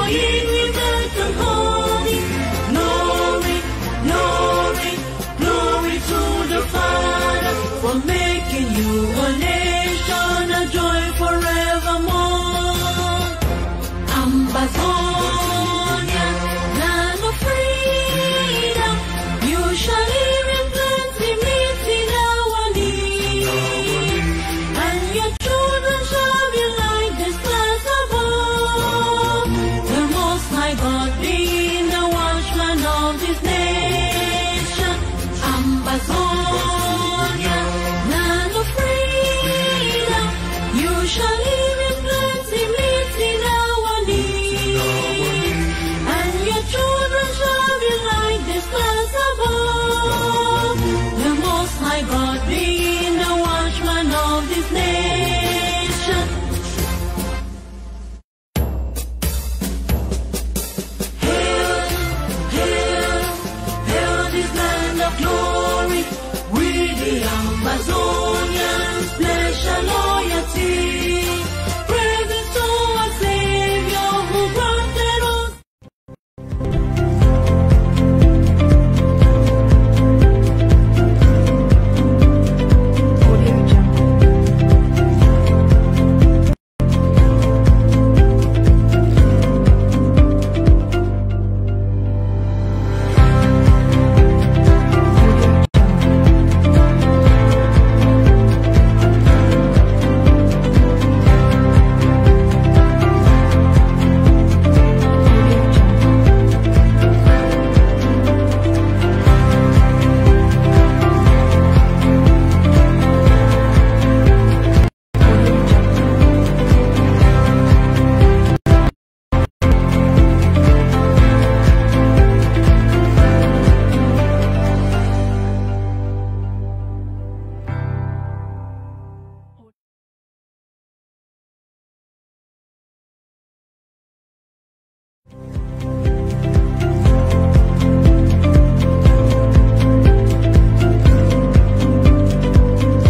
ye rivers and holy. Glory, glory, glory to the Father for making you a nation, a joy forevermore. Ambazonia, land of freedom, you shall live in plenty, meeting our need. And your children shall be like the stars above. The Most High God being the watchman of this nation. Ambazonia, land of freedom, you shall live in plenty, meeting our need. And your children shall be like the stars above. The Most High God being the watchman of this nation. Hail, hail, hail this land of glory. We the Amazonians pledge our loyalty. Praise to our Savior who granted us. Audio Jungle.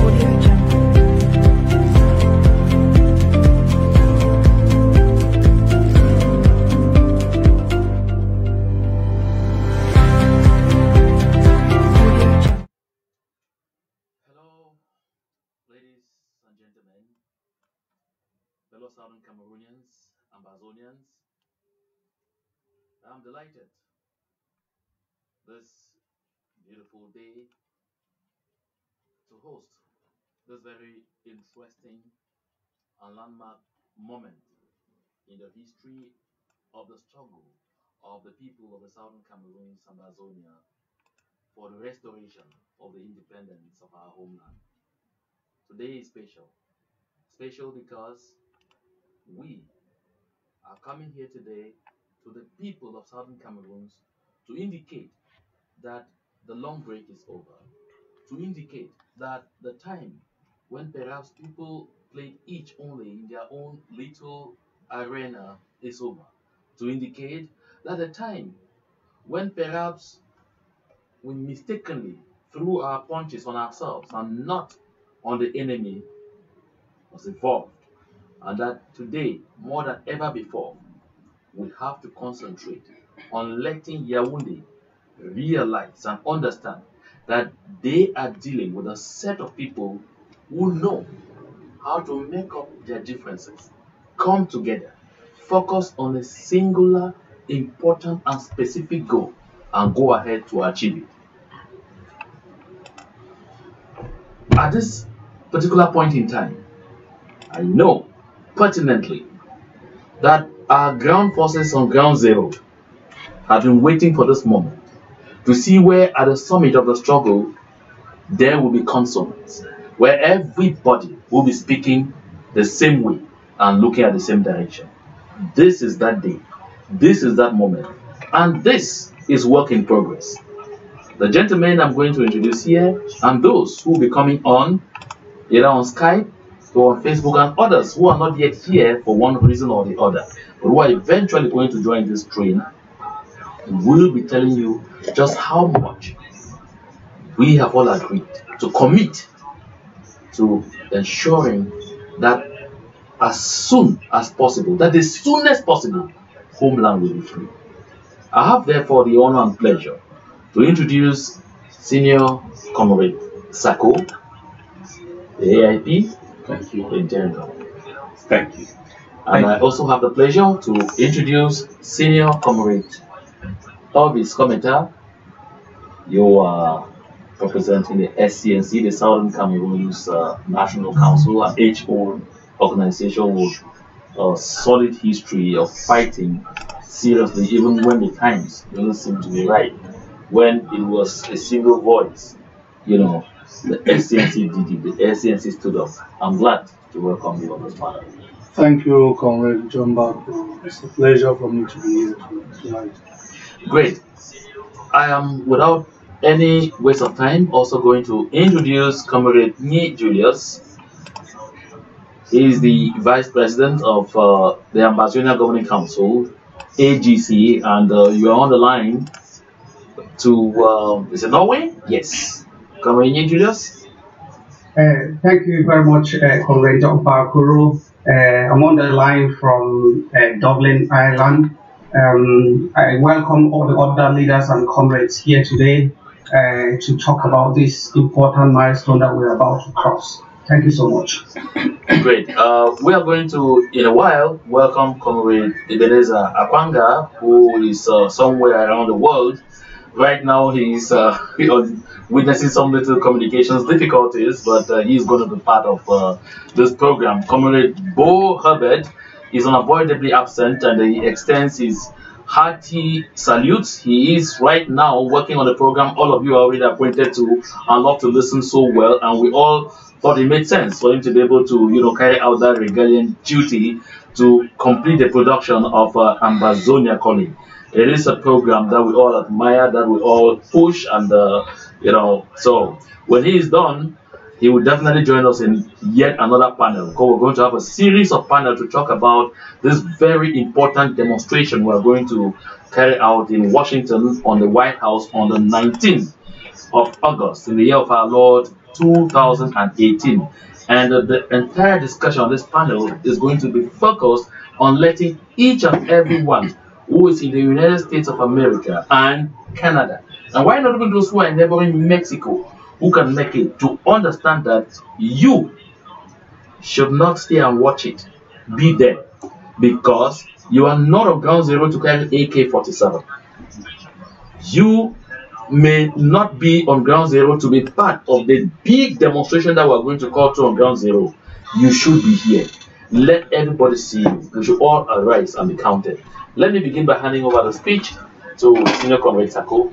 Audio Jungle. Audio Jungle. Hello, ladies and gentlemen, fellow Southern Cameroonians, Ambazonians. I'm delighted this beautiful day to host this very interesting and landmark moment in the history of the struggle of the people of the Southern Cameroons, Ambazonia, for the restoration of the independence of our homeland. Today is special. Special because we are coming here today to the people of Southern Cameroons to indicate that the long break is over, to indicate that the time when perhaps people played each only in their own little arena is over, to indicate that the time when perhaps we mistakenly threw our punches on ourselves and not on the enemy was evolved, and that today, more than ever before, we have to concentrate on letting Yaoundé realize and understand that they are dealing with a set of people who know how to make up their differences, come together, focus on a singular, important and specific goal, and go ahead to achieve it. At this particular point in time, I know pertinently that our ground forces on ground zero have been waiting for this moment to see where at the summit of the struggle there will be consonance, where everybody will be speaking the same way and looking at the same direction. This is that day, this is that moment, and this is work in progress. The gentlemen I'm going to introduce here and those who will be coming on either on Skype or on Facebook, and others who are not yet here for one reason or the other, but who are eventually going to join this train, will be telling you just how much we have all agreed to commit to ensuring that as soon as possible, that the soonest possible, homeland will be free. I have therefore the honor and pleasure to introduce Senior Comrade Sako, the AIP Thank you. in general. Thank you. And I also have the pleasure to introduce Senior Comrade Elvis Kometa. You are representing the SCNC, the Southern Cameroon's National Council, an age-old organization with a solid history of fighting seriously, even when the times doesn't seem to be right. When it was a single voice, you know, the SCNC did it, the SCNC stood up. I'm glad to welcome you on this panel. Thank you, Comrade John Barco. It's a pleasure for me to be here tonight. Great. I am, without any waste of time, also going to introduce Comrade Nyi Julius. He is the Vice President of the Ambazonia Governing Council, AGC, and you are on the line to, is it Norway? Yes. Comrade Nyi Julius? Thank you very much, Comrade John Barco. I'm on the line from Dublin, Ireland. I welcome all the other leaders and comrades here today to talk about this important milestone that we're about to cross. Thank you so much. Great. We are going to, in a while, welcome Comrade Ebenezer Apanga, who is somewhere around the world. Right now, he's witnessing some little communications difficulties, but he's going to be part of this program. Comrade Bo Herbert is unavoidably absent, and he extends his hearty salutes. He is right now working on the program all of you are already acquainted to and love to listen so well, and we all thought it made sense for him to be able to, carry out that regalian duty to complete the production of Ambazonia Calling. It is a program that we all admire, that we all push, and so when he is done, he will definitely join us in yet another panel, because we're going to have a series of panels to talk about this very important demonstration we're going to carry out in Washington on the White House on the 19th of August in the year of our Lord 2018. And the entire discussion on this panel is going to be focused on letting each and every one who is in the United States of America and Canada, and why not even those who are in neighboring Mexico, who can make it, to understand that you should not stay and watch it. Be there, because you are not on ground zero to carry AK-47. You may not be on ground zero to be part of the big demonstration that we're going to call to on ground zero. You should be here. Let everybody see you. We should all arise and be counted. Let me begin by handing over the speech to Senior Comrade Sako.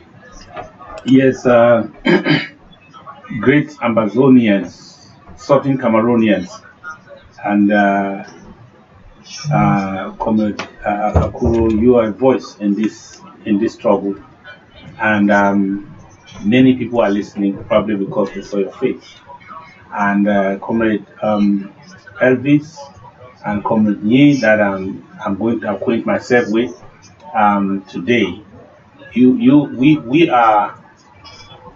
Yes, great Ambazonians, Southern Cameroonians, and Comrade Akuro, you are a voice in this struggle, and many people are listening, probably because they saw your face. And Comrade Elvis and Comrade Nyi, that I'm going to acquaint myself with today.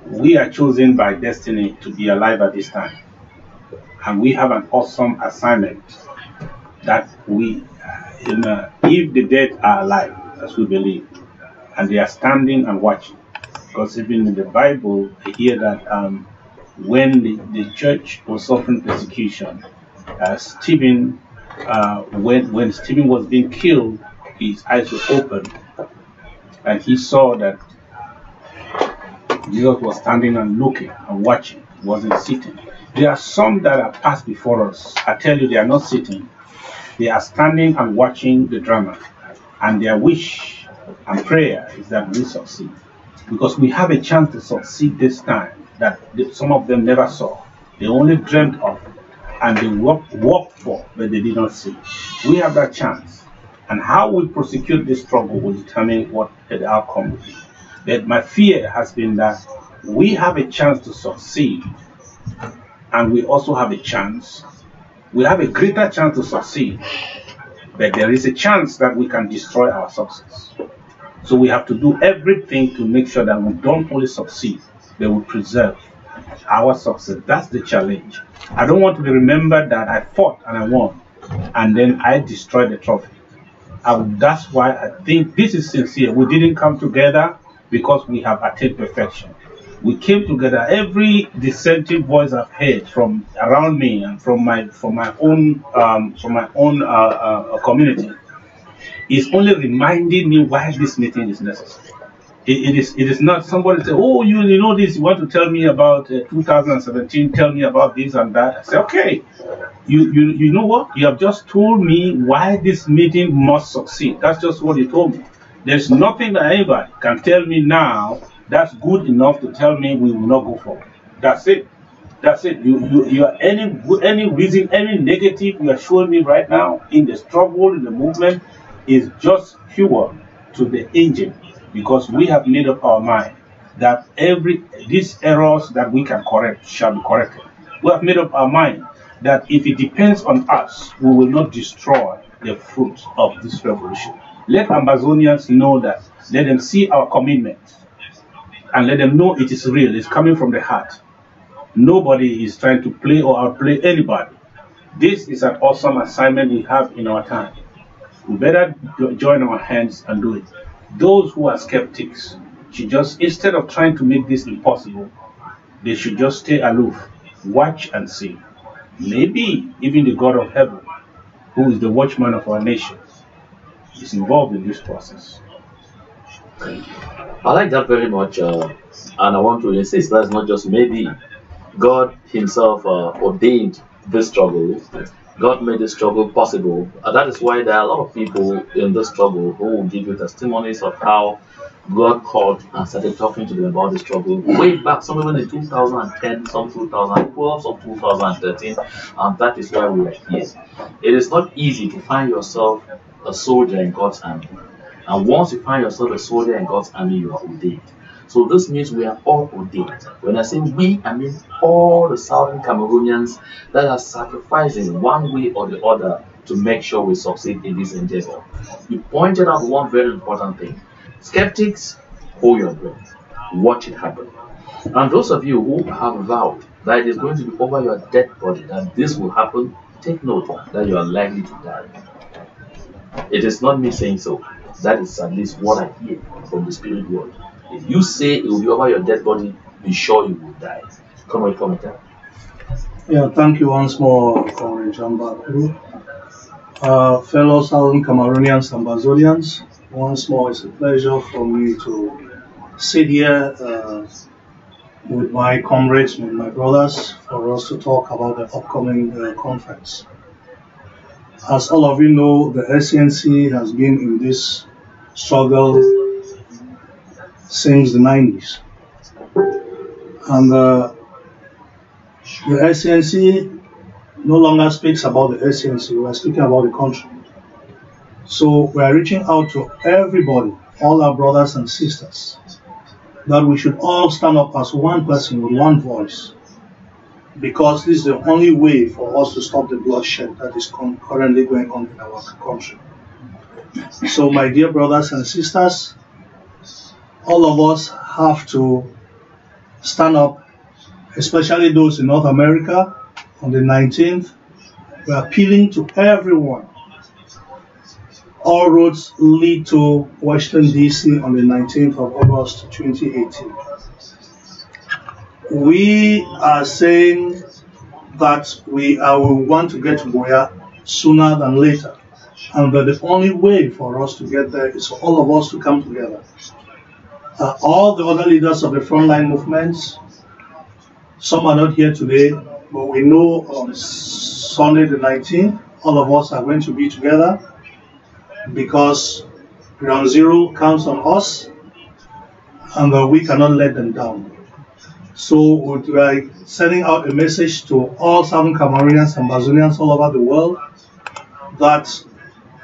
We are chosen by destiny to be alive at this time, and we have an awesome assignment that if the dead are alive, as we believe, and they are standing and watching, because even in the Bible, I hear that when the church was suffering persecution, Stephen, when Stephen was being killed, his eyes were opened, and he saw that Jesus was standing and looking and watching. He wasn't sitting. There are some that are passed before us. I tell you, they are not sitting. They are standing and watching the drama. And their wish and prayer is that we succeed. Because we have a chance to succeed this time that some of them never saw. They only dreamt of, and they worked for, but they did not see. We have that chance. And how we prosecute this struggle will determine what the outcome will be. But my fear has been that we have a chance to succeed, and we also have a chance, we have a greater chance to succeed, but there is a chance that we can destroy our success. So we have to do everything to make sure that we don't only succeed, but we preserve our success. That's the challenge. I don't want to be remembered that I fought and I won, and then I destroyed the trophy. And that's why I think this is sincere. We didn't come together because we have attained perfection. We came together. Every dissenting voice I've heard from around me and from my own community is only reminding me why this meeting is necessary. It is not somebody say, oh, you know this, you want to tell me about 2017, tell me about this and that. I say, okay, you know what? You have just told me why this meeting must succeed. That's just what you told me. There's nothing that anybody can tell me now that's good enough to tell me we will not go forward. That's it. That's it. You are any reason, any negative you are showing me right now in the struggle, in the movement, is just fuel to the engine, because we have made up our mind that these errors that we can correct shall be corrected. We have made up our mind that if it depends on us, we will not destroy the fruit of this revolution. Let Ambazonians know that. Let them see our commitment, and let them know it is real. It's coming from the heart. Nobody is trying to play or outplay anybody. This is an awesome assignment we have in our time. We better join our hands and do it. Those who are skeptics should just, instead of trying to make this impossible, they should just stay aloof, watch and see. Maybe even the God of heaven, who is the watchman of our nation, is involved in this process. Thank you. I like that very much, and I want to insist that's not just maybe. God Himself ordained this struggle. God made this struggle possible. And that is why there are a lot of people in this struggle who will give you testimonies of how God called and started talking to them about the struggle way back, some even in 2010, some 2012, some 2013, and that is why we are here. It is not easy to find yourself a soldier in God's army. And once you find yourself a soldier in God's army, you are ordained. So this means we are all ordained. When I say we, I mean all the Southern Cameroonians that are sacrificing one way or the other to make sure we succeed in this endeavor. You pointed out one very important thing. Skeptics, hold your breath. Watch it happen. And those of you who have vowed that it is going to be over your dead body that this will happen, take note that you are likely to die. It is not me saying so. That is at least what I hear from the spirit world. If you say it will be over your dead body, be sure you will die. Come on, commenter. Yeah, thank you once more, Comrade John Bakuru. Fellow Southern Cameroonians and Ambazonians, once more it's a pleasure for me to sit here with my comrades, with my brothers, for us to talk about the upcoming conference. As all of you know, the SCNC has been in this struggle since the 90s. And the SCNC no longer speaks about the SCNC, we are speaking about the country. So we are reaching out to everybody, all our brothers and sisters, that we should all stand up as one person with one voice, because this is the only way for us to stop the bloodshed that is currently going on in our country. So my dear brothers and sisters, all of us have to stand up, especially those in North America. On the 19th, we are appealing to everyone. All roads lead to Washington, D.C. on the 19th of August 2018. We are saying that we want to get to Buea sooner than later, and that the only way for us to get there is for all of us to come together. All the other leaders of the frontline movements, some are not here today, but we know on Sunday the 19th, all of us are going to be together, because Ground Zero counts on us, and we cannot let them down. So we are sending out a message to all Southern Cameroonians and Ambazonians all over the world that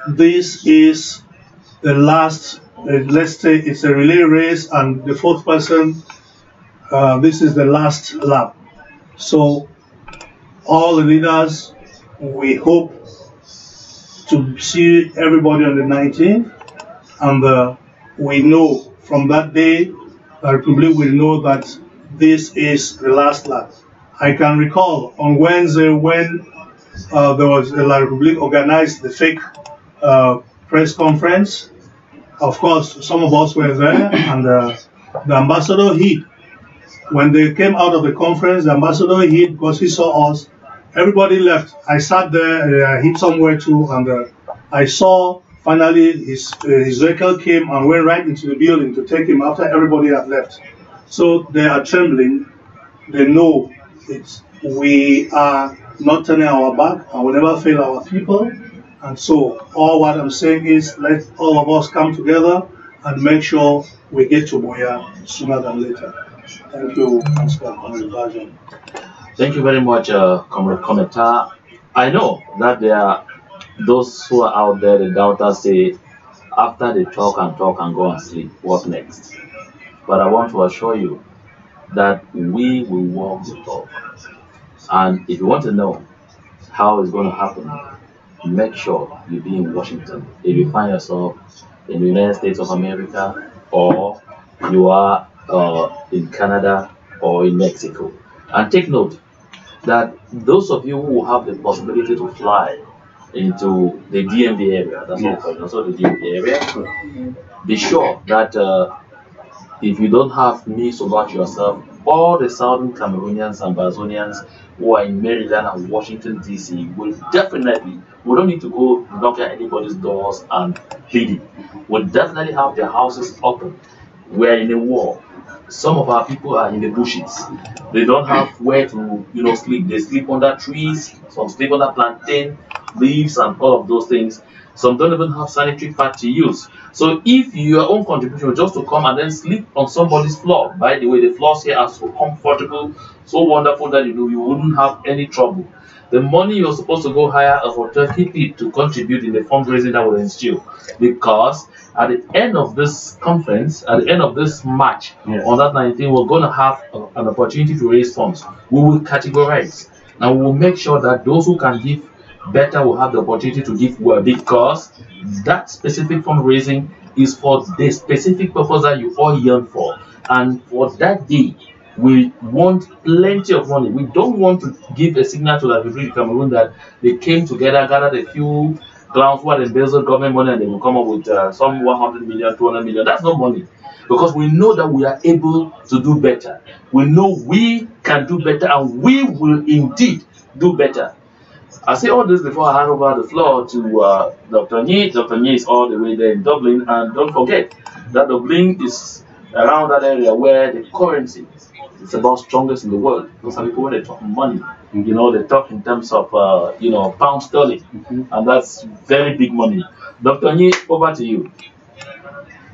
this is the last, let's say it's a relay race, and the fourth person, this is the last lap. So all the leaders, we hope to see everybody on the 19th, and we know from that day, the Republic will know that this is the last lap. I can recall on Wednesday when there was La Republique organized the fake press conference. Of course, some of us were there, and the ambassador hid. When they came out of the conference, the ambassador hid because he saw us. Everybody left. I sat there, I hid somewhere too, and I saw finally his vehicle came and went right into the building to take him after everybody had left. So they are trembling. They know we are not turning our back and we never fail our people. And so all what I'm saying is let all of us come together and make sure we get to Buea sooner than later. Thank you, Comrade Bajan. Thank you very much, Comrade Kometa. I know that there are those who are out there, the doubters say, after they talk and go and sleep, what next? But I want to assure you that we will walk the talk. And if you want to know how it's going to happen, make sure you be in Washington. If you find yourself in the United States of America, or you are in Canada or in Mexico. And take note that those of you who have the possibility to fly into the DMV area, that's also the DMV area, be sure that if you don't have means about yourself, all the Southern Cameroonians and Ambazonians who are in Maryland and Washington, D.C. will definitely, we don't need to go knock at anybody's doors and plead. We'll definitely have their houses open. We're in a war. Some of our people are in the bushes. They don't have where to, sleep. They sleep under trees. Some sleep under plantain leaves and all of those things. Some don't even have sanitary pad to use. So if your own contribution is just to come and then sleep on somebody's floor, by the way, the floors here are so comfortable, so wonderful that you wouldn't have any trouble. The money you're supposed to go hire a hotel, keep it to contribute in the fundraising that will ensue. Because at the end of this conference, at the end of this match, on that 19th, we're going to have an opportunity to raise funds. We will categorize and we will make sure that those who can give better will have the opportunity to give well, because that specific fundraising is for the specific purpose that you all yearn for. And for that day, we want plenty of money. We don't want to give a signal to the people in Cameroon that they came together, gathered a few clowns who had embezzled government money and they will come up with some 100 million, 200 million. That's not money. Because we know that we are able to do better. We know we can do better and we will indeed do better. I say all this before I hand over the floor to Dr. Nye. Dr. Nye is all the way there in Dublin, and don't forget that Dublin is around that area where the currency is about strongest in the world. Because some people, when they talk money, they talk in terms of pound sterling, and that's very big money. Dr. Nye, over to you.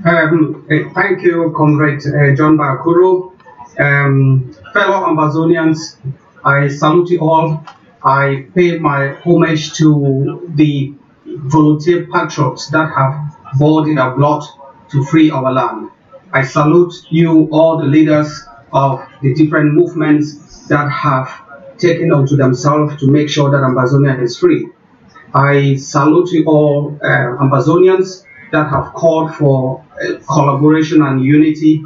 Thank you, Comrade John Barakuro. Fellow Ambazonians, I salute you all. I pay my homage to the volunteer patriots that have boarded our blood to free our land. I salute you, all the leaders of the different movements that have taken onto themselves to make sure that Ambazonia is free. I salute you all, Ambazonians that have called for collaboration and unity.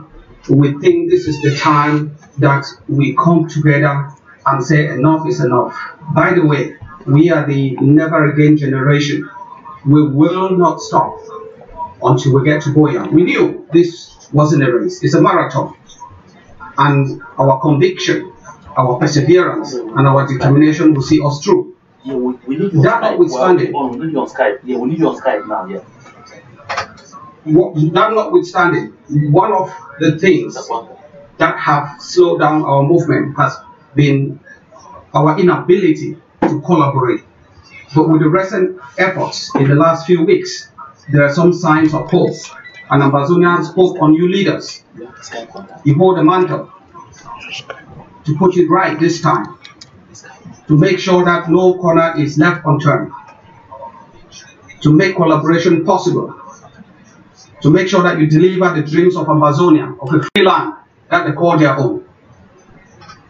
We think this is the time that we come together and say enough is enough. By the way, we are the never again generation. We will not stop until we get to Buea. We knew this wasn't a race, it's a marathon. And our conviction, our perseverance, and our determination will see us through. Yeah, we need you that notwithstanding, we need you on Skype. Yeah, we need you on Skype now. Yeah. That notwithstanding, one of the things that have slowed down our movement has been our inability to collaborate. But with the recent efforts in the last few weeks, there are some signs of hope. And Ambazonians hope on you leaders. You hold the mantle to put it right this time, to make sure that no corner is left unturned, to make collaboration possible, to make sure that you deliver the dreams of Ambazonia, of a free land that they call their own,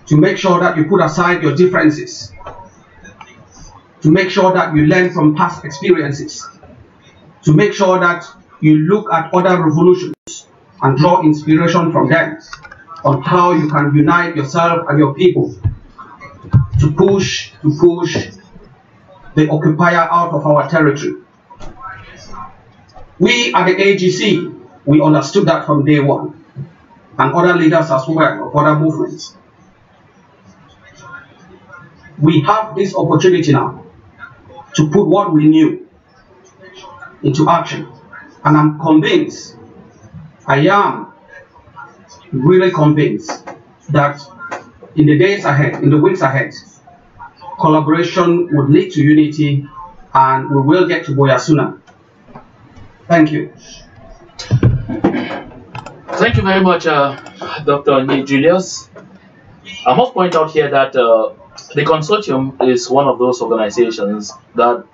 to make sure that you put aside your differences, to make sure that you learn from past experiences, to make sure that you look at other revolutions and draw inspiration from them on how you can unite yourself and your people to push the occupier out of our territory. We at the AGC, we understood that from day one, and other leaders as well of other movements. We have this opportunity now to put what we knew into action, and I'm convinced, I am really convinced that in the days ahead, in the weeks ahead, collaboration would lead to unity, and we will get to Buea sooner. Thank you. Thank you very much, Dr. Nye Julius. I must point out here that the consortium is one of those organizations that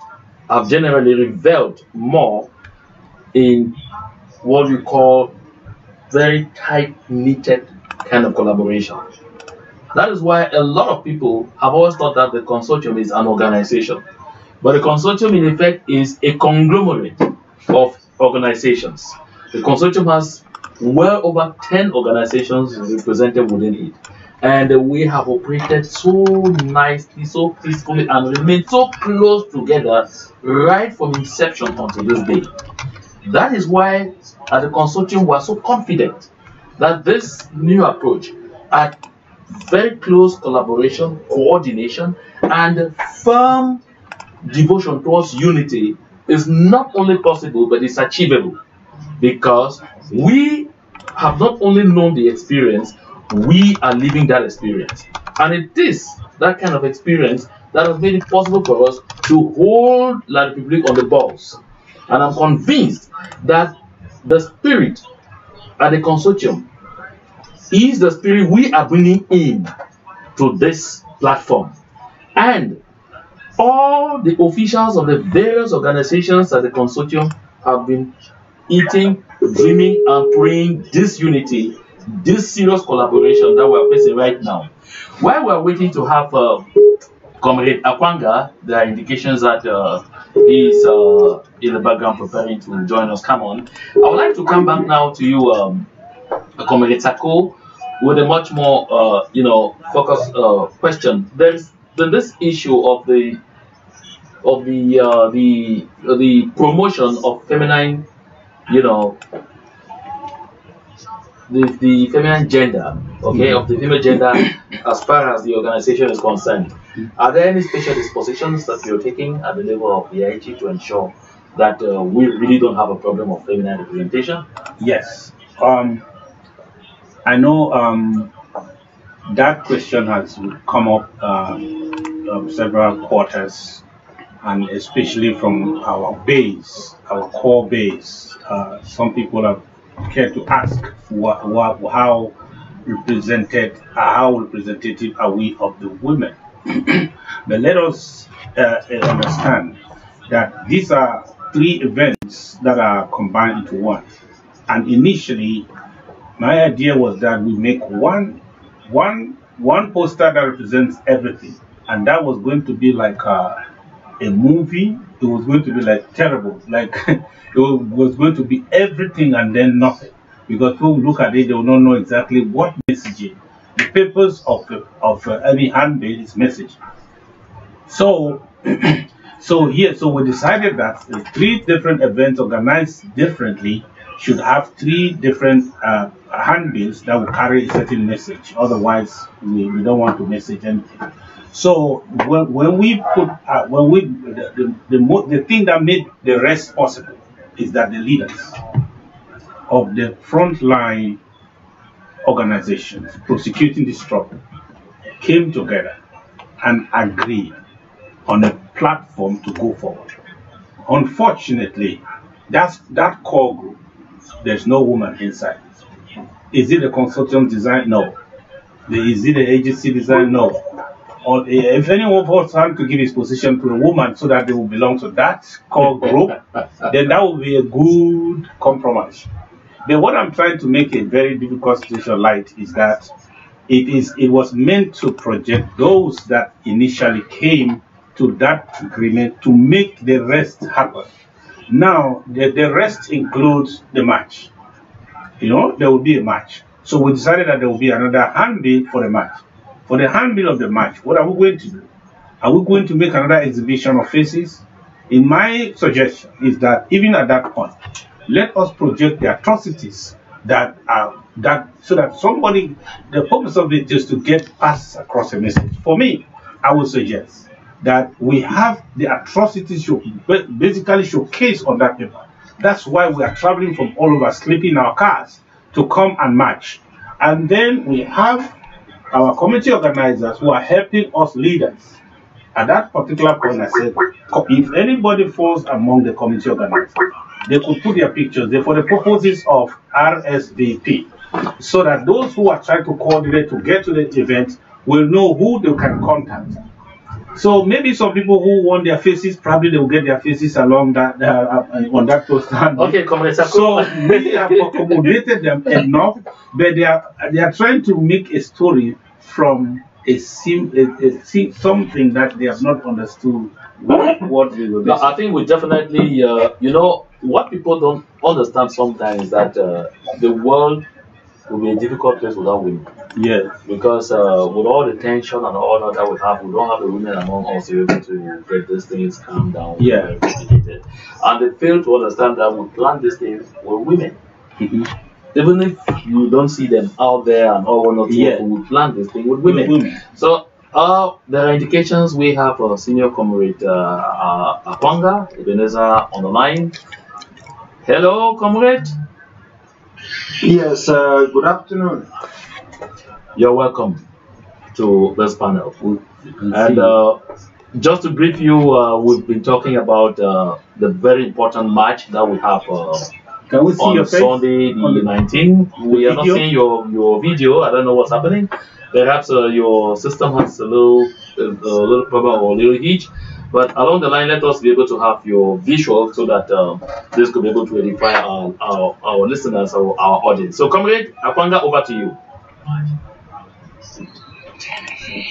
have generally reveled more in what we call very tight-knitted kind of collaboration. That is why a lot of people have always thought that the consortium is an organization. But the consortium, in effect, is a conglomerate of organizations. The consortium has well over 10 organizations represented within it. And we have operated so nicely, so peacefully, and remained so close together right from inception until this day. That is why, at the consortium, we are so confident that this new approach, at very close collaboration, coordination, and firm devotion towards unity, is not only possible, but it's achievable, because we have not only known the experience, we are living that experience. And it is that kind of experience that has made it possible for us to hold La République on the balls. And I'm convinced that the spirit at the consortium is the spirit we are bringing in to this platform. And all the officials of the various organizations at the consortium have been eating, dreaming, and praying this unity, this serious collaboration that we are facing right now. While we are waiting to have Comrade Akwanga, there are indications that he is in the background preparing to join us. Come on. I would like to come back now to you, Comrade Sako, with a much more, focused question. There's this issue of the promotion of feminine, the feminine gender, okay, of the female gender as far as the organization is concerned. Are there any special dispositions that you're taking at the level of the IG to ensure that we really don't have a problem of feminine representation? Yes. I know that question has come up several quarters, and especially from our base, our core base. Some people have cared to ask how representative are we of the women. But let us understand that these are three events that are combined into one. And initially, my idea was that we make one poster that represents everything, and that was going to be like a movie. It was going to be like terrible, like it was going to be everything and then nothing, because people look at it, they will not know exactly what messaging. The purpose of any handbill is messaging. So so we decided that the three different events organized differently should have three different handbills that will carry a certain message. Otherwise, we don't want to message anything. So when we put the thing that made the rest possible is that the leaders of the frontline organizations prosecuting this struggle came together and agreed on a platform to go forward. Unfortunately, that core group, there's no woman inside. Is it a consortium design? No. Is it an agency design? No. Or if anyone of us had to give his position to a woman so that they will belong to that core group, then that would be a good compromise. But what I'm trying to make a very difficult situation light is that it was meant to project those that initially came to that agreement to make the rest happen. Now, the rest includes the match. There will be a match. So we decided that there will be another handbill for the match. For the handbill of the match, what are we going to do? Are we going to make another exhibition of faces? In my suggestion is that even at that point, let us project the atrocities that are that so that somebody, the purpose of it is to get us across a message. For me, I would suggest that we have the atrocities basically showcased on that paper. That's why we are traveling from all over, sleeping in our cars to come and march. And then we have our community organizers who are helping us leaders. At that particular point, I said, if anybody falls among the community organizers, they could put their pictures there for the purposes of RSVP, so that those who are trying to coordinate to get to the event will know who they can contact. So maybe some people who want their faces, probably they will get their faces along that on that poster. Okay, so we have accommodated them enough, but they are trying to make a story from something that they have not understood what they were. No, I think we definitely, you know, what people don't understand sometimes is that the world will be a difficult place without women. Yes. Because with all the tension and all that we have, we don't have the women among us to be able to get these things calmed down. Yeah. And they fail to understand that we plan these things with women. Even if you don't see them out there and all one or two, we plan this thing with women. So there are indications. We have a senior comrade Akwanga Ebenezer on the line. Hello, comrade. Yes, good afternoon. You're welcome to this panel. And just to brief you, we've been talking about the very important match that we have Can we see on your face? Sunday the 19th. We are not seeing your video. I don't know what's happening. Perhaps your system has a little problem or a little hitch. But along the line, let us be able to have your visual so that this could be able to edify our listeners, our audience. So, Comrade Akwanga, over to you.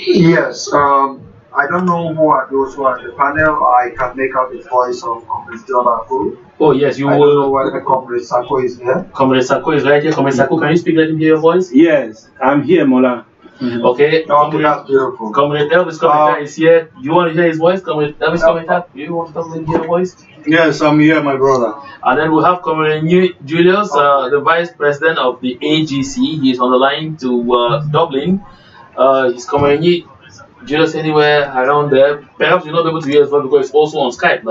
Yes, I don't know who are those who are in the panel. I can make out the voice of Comrade John Akuru. Oh, yes, you I will. don't know whether Comrade Sako is there. Comrade Sako is right here. Comrade Sako, can you speak? Let him hear your voice. Yes, I'm here, Mola. Okay. Okay, that's beautiful. Comrade Elvis Komita is here. You want to hear his voice? Comrade Elvis Komita, you want to come and hear your voice? Yes, I'm here, my brother. And then we have Comrade Julius, the Vice President of the AGC. He's on the line to Dublin. He's Comrade Julius anywhere around there. Perhaps you're not able to hear his voice because it's also on Skype,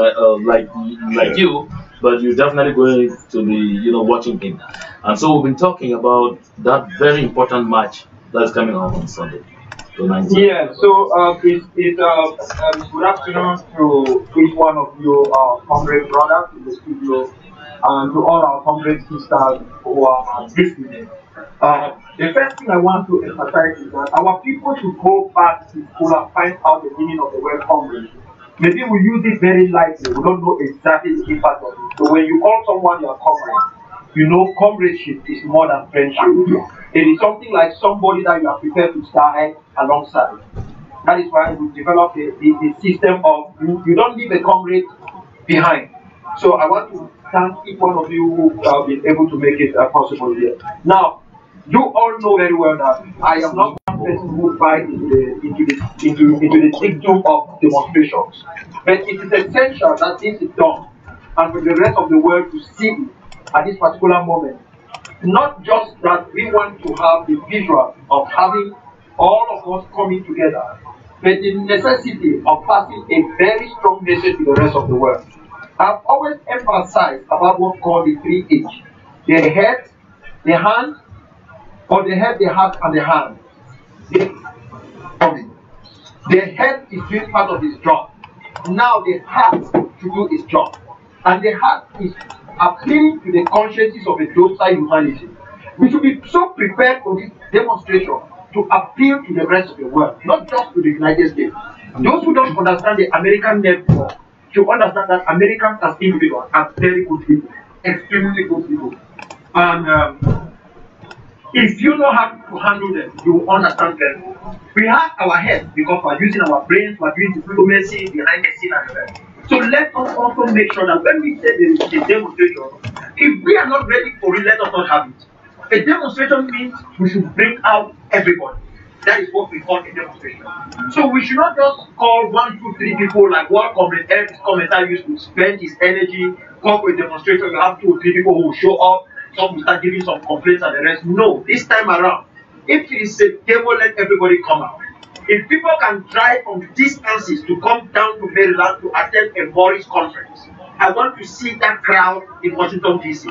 like you. But you're definitely going to be, watching him. And so we've been talking about that very important match that's coming up on Sunday. Yeah, so it's good afternoon to each one of you, comrade brothers in the studio, and to all our comrade sisters who are listening. The first thing I want to emphasize is that our people should go back to school and find out the meaning of the word comrade. Maybe we use it very lightly, we don't know exactly the impact of it. So when you call someone your comrade, comradeship is more than friendship. It is something like somebody that you are prepared to die alongside. That is why we developed the system of you don't leave a comrade behind. So I want to thank each one of you who have been able to make it possible here. Now, you all know very well that I am not one person who buys into the dictum of demonstrations. But it is essential that this is done and for the rest of the world to see at this particular moment. Not just that we want to have the visual of having all of us coming together, but the necessity of passing a very strong message to the rest of the world. I've always emphasized about what's called the 3H. The head, the hand, or the head, the heart, and the hand. The head is doing part of his job. Now the heart should do its job. And the heart is appealing to the consciences of a docile humanity. We should be so prepared for this demonstration to appeal to the rest of the world, not just to the United States. Those who don't understand the American network should understand that Americans as individuals are very good people, extremely good people. And if you know how to handle them, you will understand them. We have our heads because we are using our brains, we are doing diplomacy behind the scene and the rest. So let us also make sure that when we say there is a demonstration, if we are not ready for it, let us not have it. A demonstration means we should bring out everybody. that is what we call a demonstration. So we should not just call 1, 2, 3 people like what Comrade F commentator used to spend his energy, come for a demonstration, you have 2 or 3 people who will show up, some will start giving some complaints and the rest. No, this time around, if it is a table, let everybody come out. If people can drive from distances to come down to Maryland to attend a Morris conference, I want to see that crowd in Washington, D.C.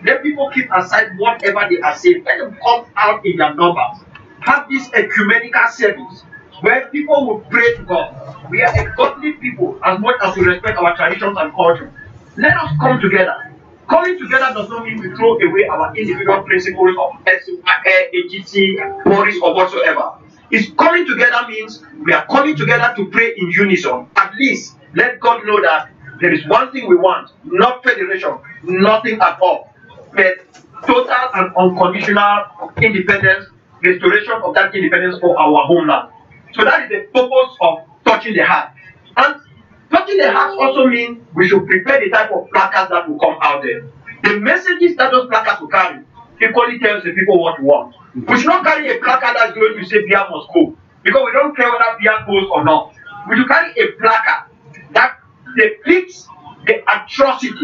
Let people keep aside whatever they are saying. Let them come out in their numbers. Have this ecumenical service where people will pray to God. We are a godly people as much as we respect our traditions and culture. Let us come together. Coming together does not mean we throw away our individual principles of AGC, Morris, or whatsoever. It's coming together means we are coming together to pray in unison. At least let God know that there is one thing we want, not federation, nothing at all, but total and unconditional independence, restoration of that independence for our homeland. So that is the purpose of touching the heart. And touching the heart also means we should prepare the type of placards that will come out there. The messages that those placards will carry equally tells the people what we want. We should not carry a placard that's going to say beer must go, because we don't care whether beer goes or not. We should carry a placard that depicts the atrocity,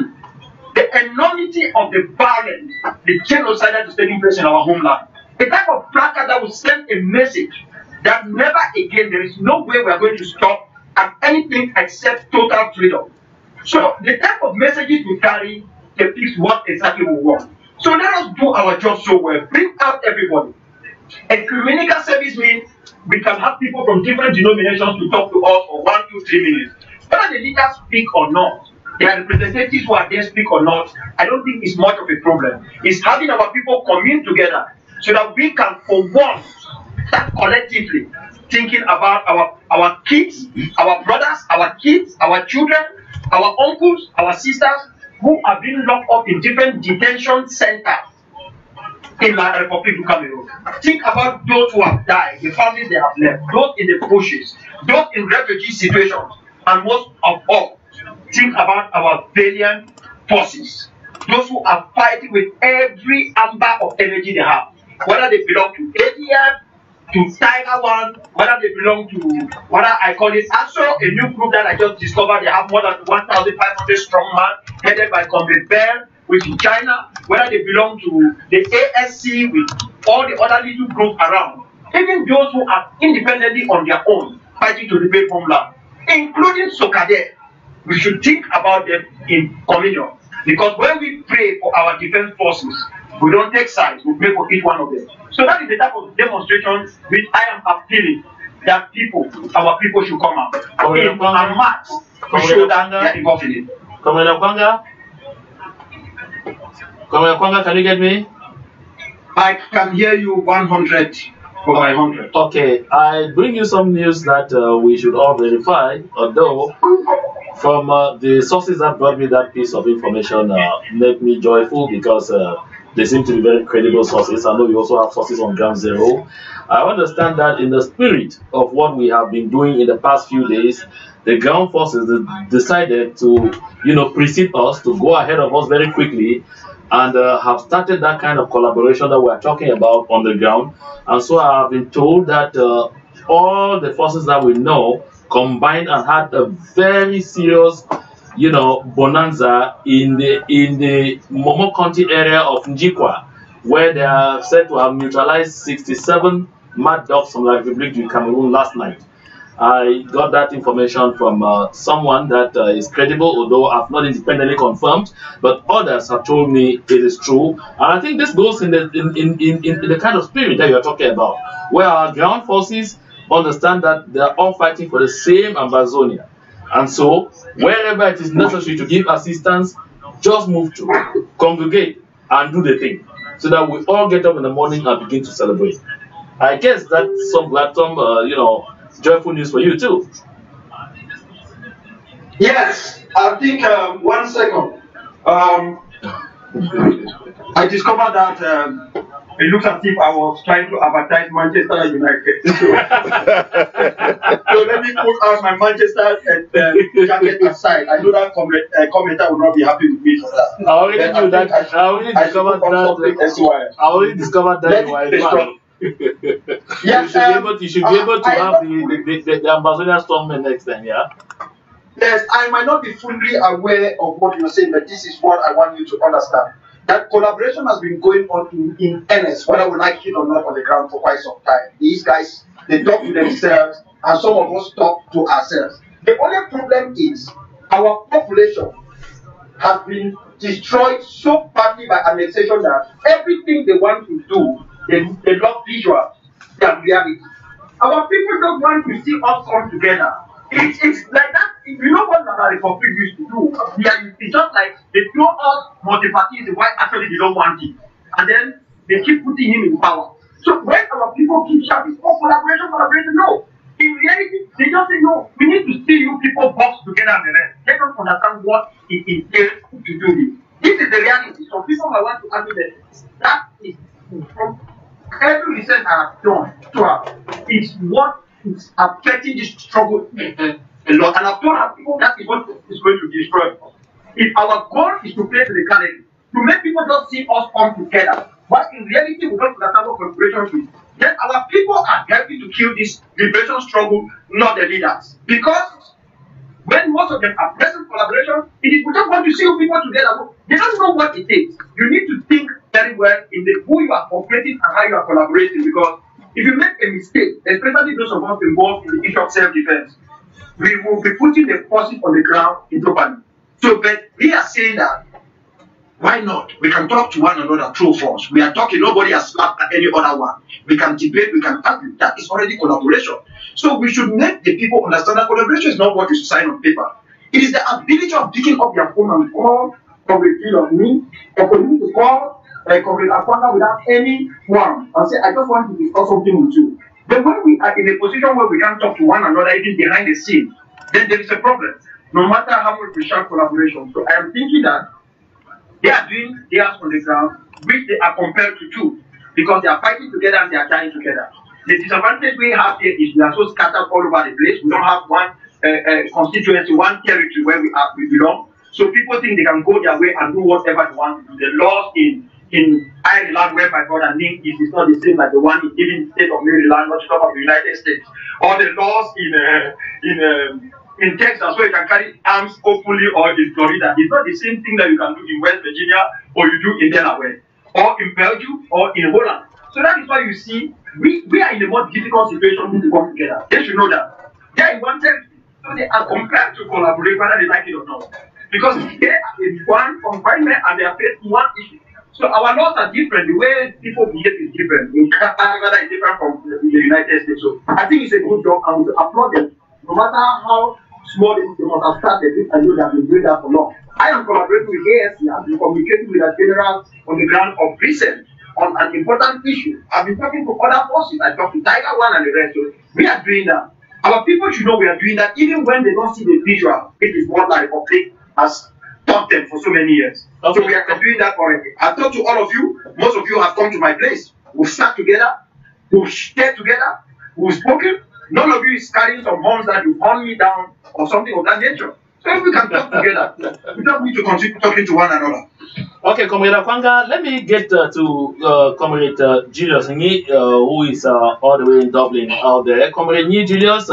the enormity of the violence, the genocide that is taking place in our homeland. A type of placard that will send a message that never again, there is no way we are going to stop at anything except total freedom. So the type of messages we carry depicts what exactly we want. So let us do our job so well. Bring out everybody. Ecumenical service means we can have people from different denominations to talk to us for 1, 2, 3 minutes. Whether the leaders speak or not, their representatives who are there speak or not, I don't think it's much of a problem. It's having our people commune together so that we can, for once, start collectively thinking about our kids, our brothers, our kids, our children, our uncles, our sisters, who are being locked up in different detention centers in La Republic of Cameroon. Think about those who have died, the families they have left, those in the bushes, those in refugee situations, and most of all, think about our valiant forces, those who are fighting with every amber of energy they have, whether they belong to ADF, to Tiger One, whether they belong to, whether I call it ASO, a new group that I just discovered. They have more than 1,500 strong men, headed by Comrade Bell, which is China, whether they belong to the ASC with all the other little groups around, even those who are independently on their own, fighting to liberate homeland, including Sokade. We should think about them in communion, because when we pray for our defense forces, we don't take sides, we pray for each one of them. So that is the type of demonstration which I am appealing that people, our people should come out and march to show that they are involved in it. Comrade Kwanga, can you get me? I can hear you 100 over 100. Okay, I bring you some news that we should all verify, although from the sources that brought me that piece of information make me joyful, because they seem to be very credible sources. I know you also have sources on Ground Zero. I understand that in the spirit of what we have been doing in the past few days, the ground forces decided to, precede us, to go ahead of us very quickly, and have started that kind of collaboration that we're talking about on the ground. And so I have been told that all the forces that we know combined and had a very serious bonanza in the Momo County area of Njikwa, where they are said to have neutralized 67 mad dogs from La République du Cameroon last night. I got that information from someone that is credible, although I've not independently confirmed, but others have told me it is true. And I think this goes in the kind of spirit that you're talking about, where our ground forces understand that they are all fighting for the same Amazonia. And so, wherever it is necessary to give assistance, just move to, congregate, and do the thing, so that we all get up in the morning and begin to celebrate. I guess that's some joyful news for you too. Yes, I think 1 second. I discovered that it looks as if I was trying to advertise Manchester United. So let me put out my Manchester jacket aside. I know that commenter will not be happy with me for that. I already discovered that. I already discovered that. Yes, you should be able to I have not fully, the ambassador strongman next time, yeah? yes, I might not be fully aware of what you're saying, but this is what I want you to understand. That collaboration has been going on in earnest, whether we like it or not, on the ground for quite some time. These guys, they talk to themselves, and some of us talk to ourselves. The only problem is our population has been destroyed so badly by annexation that everything they want to do, they love visual than reality. Our people don't want to see us come together. It's like that. You know what the Republic used to do? It's just like they throw out multi-parties why actually they don't want it. And then they keep putting him in power. So when our people keep shouting, oh, collaboration, no. In reality, they just say, no, we need to see you people box together and the rest. They don't understand what it entails to do this. This is the reality. So people might want to argue that is from every research I have done to her, it's what is affecting this struggle a lot. And I've told her people that is what is going to destroy us. If our goal is to play the calendar, to make people just see us come together, but in reality we don't understand what collaboration is, then our people are helping to kill this liberation struggle, not the leaders. Because when most of them are present collaboration, it is we just want to see people together. They don't know what it takes. You need to think very well in the who you are cooperating and how you are collaborating, because if you make a mistake, especially those of us involved in the issue of self-defense, we will be putting the forces on the ground in properly. So, but we are saying that why not? We can talk to one another through force. We are talking, nobody has slapped at any other one. We can debate, we can argue. That is already collaboration. So we should make the people understand that collaboration is not what you sign on paper. It is the ability of picking up your phone and call Comrade Phil of me, or for you to call Comrade Akwanga without any one and say, I just want to discuss something with you. Then when we are in a position where we can talk to one another even behind the scene, then there is a problem. No matter how much we shout collaboration. So I am thinking that they are doing theirs on the ground, which they are compelled to do, because they are fighting together and they are dying together. The disadvantage we have here is we are so scattered all over the place. We don't have one constituency, one territory where we belong. So people think they can go their way and do whatever they want to do. The laws in Ireland, where my brother Nick is not the same like the one in the state of Maryland, not to talk of the United States. Or the laws in Texas, where you can carry arms openly, or in Florida. It's not the same thing that you can do in West Virginia or you do in Delaware, or in Belgium, or in Holland. So that is why you see we are in a more difficult situation when we come together. They should know that. They are in one territory, so they are compelled to collaborate whether they like it or not. Because they are in one confinement and they are facing one issue. So our laws are different. The way people behave is different. In Canada is different from the United States. So I think it's a good job, and we applaud them. No matter how small they must have started, I know they have been doing that for long. I am collaborating with ASC. I've been communicating with a general on the ground of recent on an important issue. I've been talking to other forces. I talked to Tiger One and the rest. So we are doing that. Our people should know we are doing that, even when they don't see the visual. It is what the Republic has taught them for so many years. Okay. So we are doing that already. I've talked to all of you. Most of you have come to my place. We've sat together. We've stayed together. We've spoken. None of you is carrying some horns that you horn me down or something of that nature. So if we can talk together, we don't need to continue talking to one another. Okay, Comrade Akwanga, let me get to Comrade Julius Nyi, who is all the way in Dublin out there. Comrade Nyi, Julius,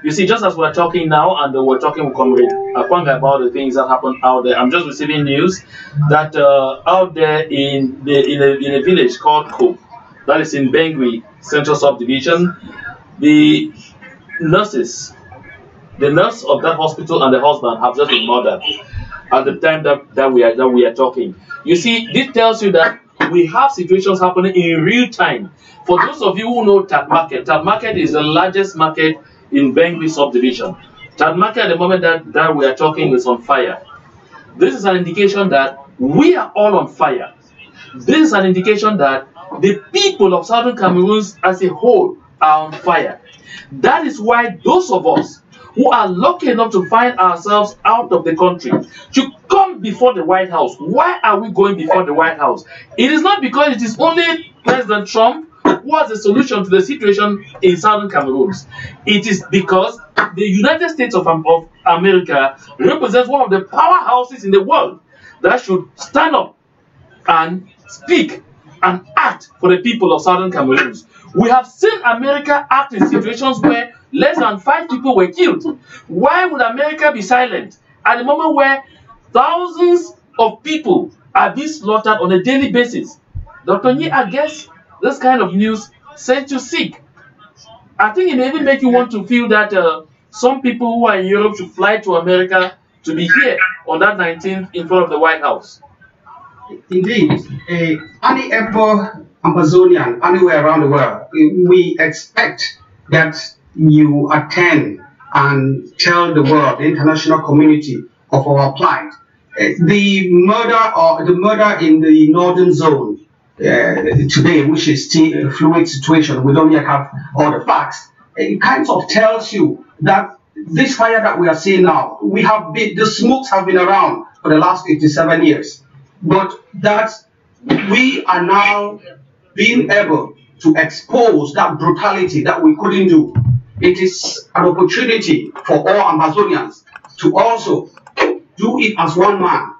you see, just as we're talking now, and we're talking with Comrade Akwanga about the things that happen out there, I'm just receiving news that out there in a village called Cope, that is in Bangui Central Subdivision, the nurse of that hospital and the husband have just been murdered at the time that we are talking. You see, this tells you that we have situations happening in real time. For those of you who know Tad Market is the largest market in Bangui subdivision. Tad Market, at the moment that we are talking, is on fire. This is an indication that we are all on fire. This is an indication that the people of Southern Cameroon as a whole are on fire. That is why those of us who are lucky enough to find ourselves out of the country should come before the White House. Why are we going before the White House? It is not because it is only President Trump who has a solution to the situation in Southern Cameroon. It is because the United States of America represents one of the powerhouses in the world that should stand up and speak and act for the people of Southern Cameroon. We have seen America act in situations where less than 5 people were killed. Why would America be silent at the moment where thousands of people are being slaughtered on a daily basis? Dr. Nyi, I guess this kind of news sent you sick. I think it may even make you want to feel that some people who are in Europe should fly to America to be here on that 19th in front of the White House. Indeed, any ever Amazonian, anywhere around the world, we expect that you attend and tell the world, the international community, of our plight. The murder in the northern zone today, which is still a fluid situation, we don't yet have all the facts. It kind of tells you that this fire that we are seeing now, the smokes have been around for the last 57 years, but that we are now being able to expose that brutality that we couldn't do. It is an opportunity for all Amazonians to also do it as one man,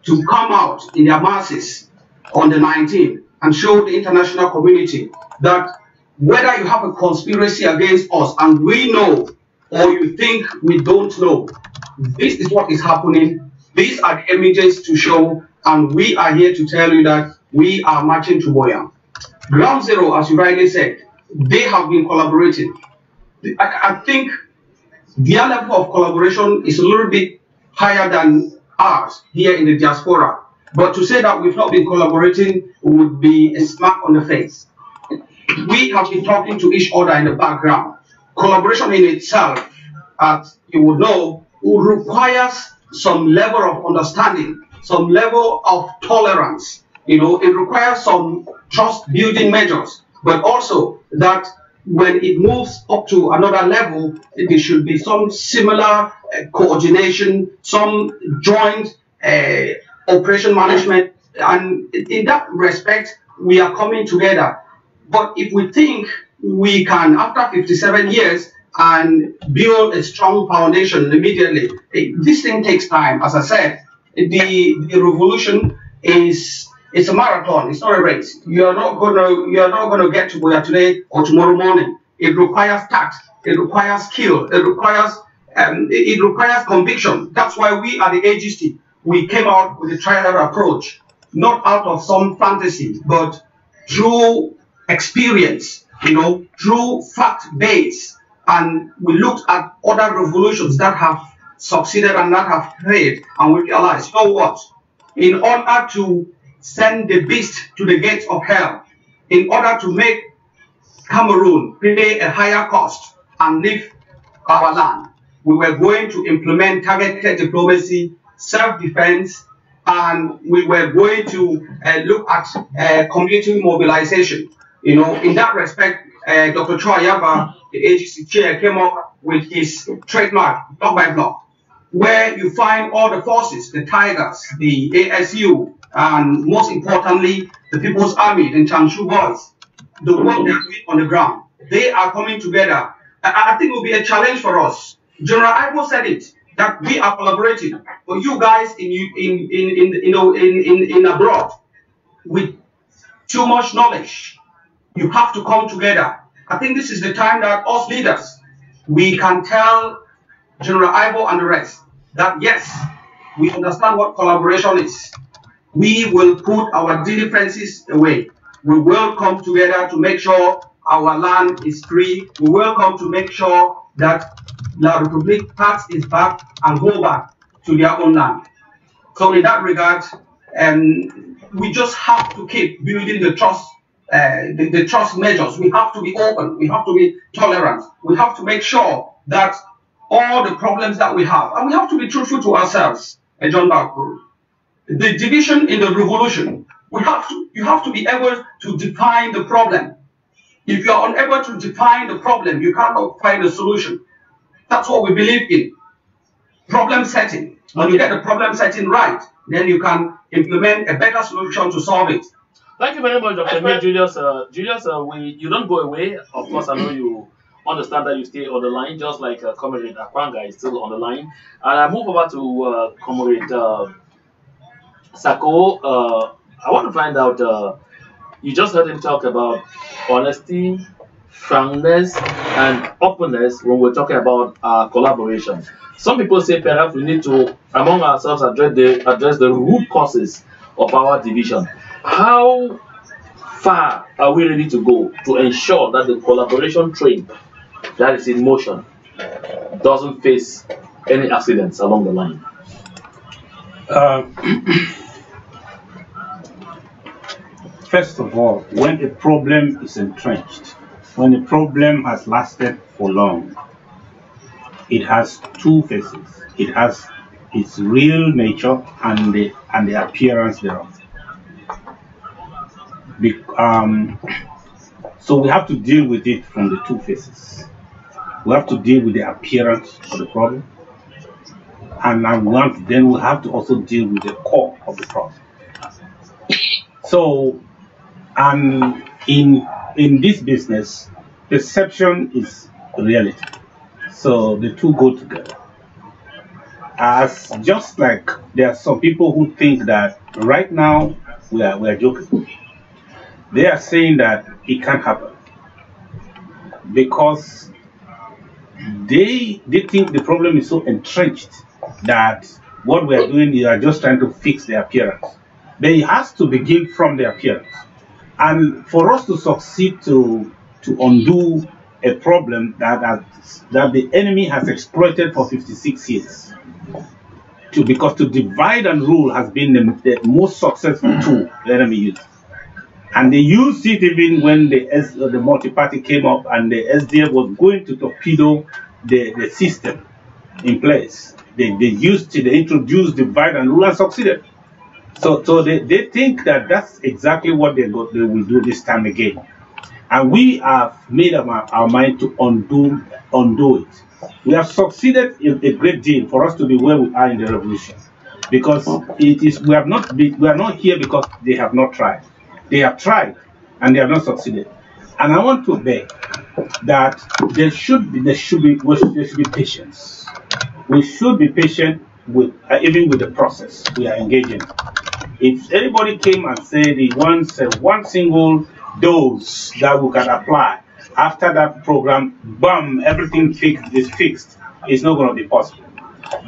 to come out in their masses on the 19th and show the international community that whether you have a conspiracy against us and we know, or you think we don't know, this is what is happening. These are the images to show, and we are here to tell you that we are marching to Buea. Ground Zero, as you rightly said, they have been collaborating. I think their level of collaboration is a little bit higher than ours here in the diaspora. But to say that we've not been collaborating would be a smack on the face. We have been talking to each other in the background. Collaboration in itself, as you would know, requires some level of understanding, some level of tolerance. You know, it requires some trust-building measures, but also that when it moves up to another level, there should be some similar coordination, some joint operation management, and in that respect, we are coming together. But if we think we can, after 57 years, and build a strong foundation immediately, this thing takes time. As I said, the revolution is a marathon. It's not a race. You're not gonna get to Buea today or tomorrow morning. It requires tact. It requires skill. It requires conviction. That's why we at the AGC, we came out with a trial approach, not out of some fantasy, but through experience, through fact base. And we looked at other revolutions that have succeeded and that have failed, and we realized, you know what? In order to send the beast to the gates of hell, in order to make Cameroon pay a higher cost and leave our land, we were going to implement targeted diplomacy, self-defense, and we were going to look at community mobilization. In that respect, Dr. Chua Yaba, the AGC chair, came up with his trademark, block by block, where you find all the forces, the Tigers, the ASU, and most importantly, the People's Army, the Changshu boys, the work they're doing on the ground. They are coming together. I think it will be a challenge for us. General Ivo said it, that we are collaborating, but you guys in abroad with too much knowledge, you have to come together. I think this is the time that us leaders, we can tell General Ivo and the rest that yes, we understand what collaboration is. We will put our differences away. We will come together to make sure our land is free. We will come to make sure that La Republique Pax is back and go back to their own land. So in that regard, we just have to keep building the trust, the trust measures. We have to be open. We have to be tolerant. We have to make sure that all the problems that we have, and we have to be truthful to ourselves, John Bakuru. The division in the revolution, you have to be able to define the problem. If you are unable to define the problem, you cannot find a solution. That's what we believe in. Problem setting. When you get the problem setting right, then you can implement a better solution to solve it. Thank you very much, Dr. May Julius. You don't go away. Of course, I know you understand that you stay on the line, just like Comrade Akwanga is still on the line. And I move over to Comrade Sako. I want to find out, you just heard him talk about honesty, frankness, and openness when we're talking about collaboration. Some people say perhaps we need to, among ourselves, address the root causes of our division. How far are we ready to go to ensure that the collaboration train that is in motion doesn't face any accidents along the line? First of all, when a problem is entrenched, when a problem has lasted for long, it has two faces. It has its real nature and the appearance thereof. So we have to deal with it from the two faces. We have to deal with the appearance of the problem, and then we have to also deal with the core of the problem. So, and in this business, perception is reality. So the two go together. As just like there are some people who think that right now we are joking. They are saying that it can't happen because they think the problem is so entrenched that what we are doing is just trying to fix the appearance. But it has to begin from the appearance. And for us to succeed to undo a problem that the enemy has exploited for 56 years, because to divide and rule has been the most successful tool the enemy used. And they used it even when the multi-party came up and the SDF was going to torpedo the system in place. They introduced divide and rule and succeeded. So they think that that's exactly what they will do this time again. And we have made up our mind to undo it. We have succeeded a great deal for us to be where we are in the revolution, because we are not here because they have not tried. They have tried and they have not succeeded. And I want to beg that there should be patience. We should be patient with even with the process we are engaging. If anybody came and said he wants one single dose that we can apply after that program, bam, everything is fixed, it's not going to be possible.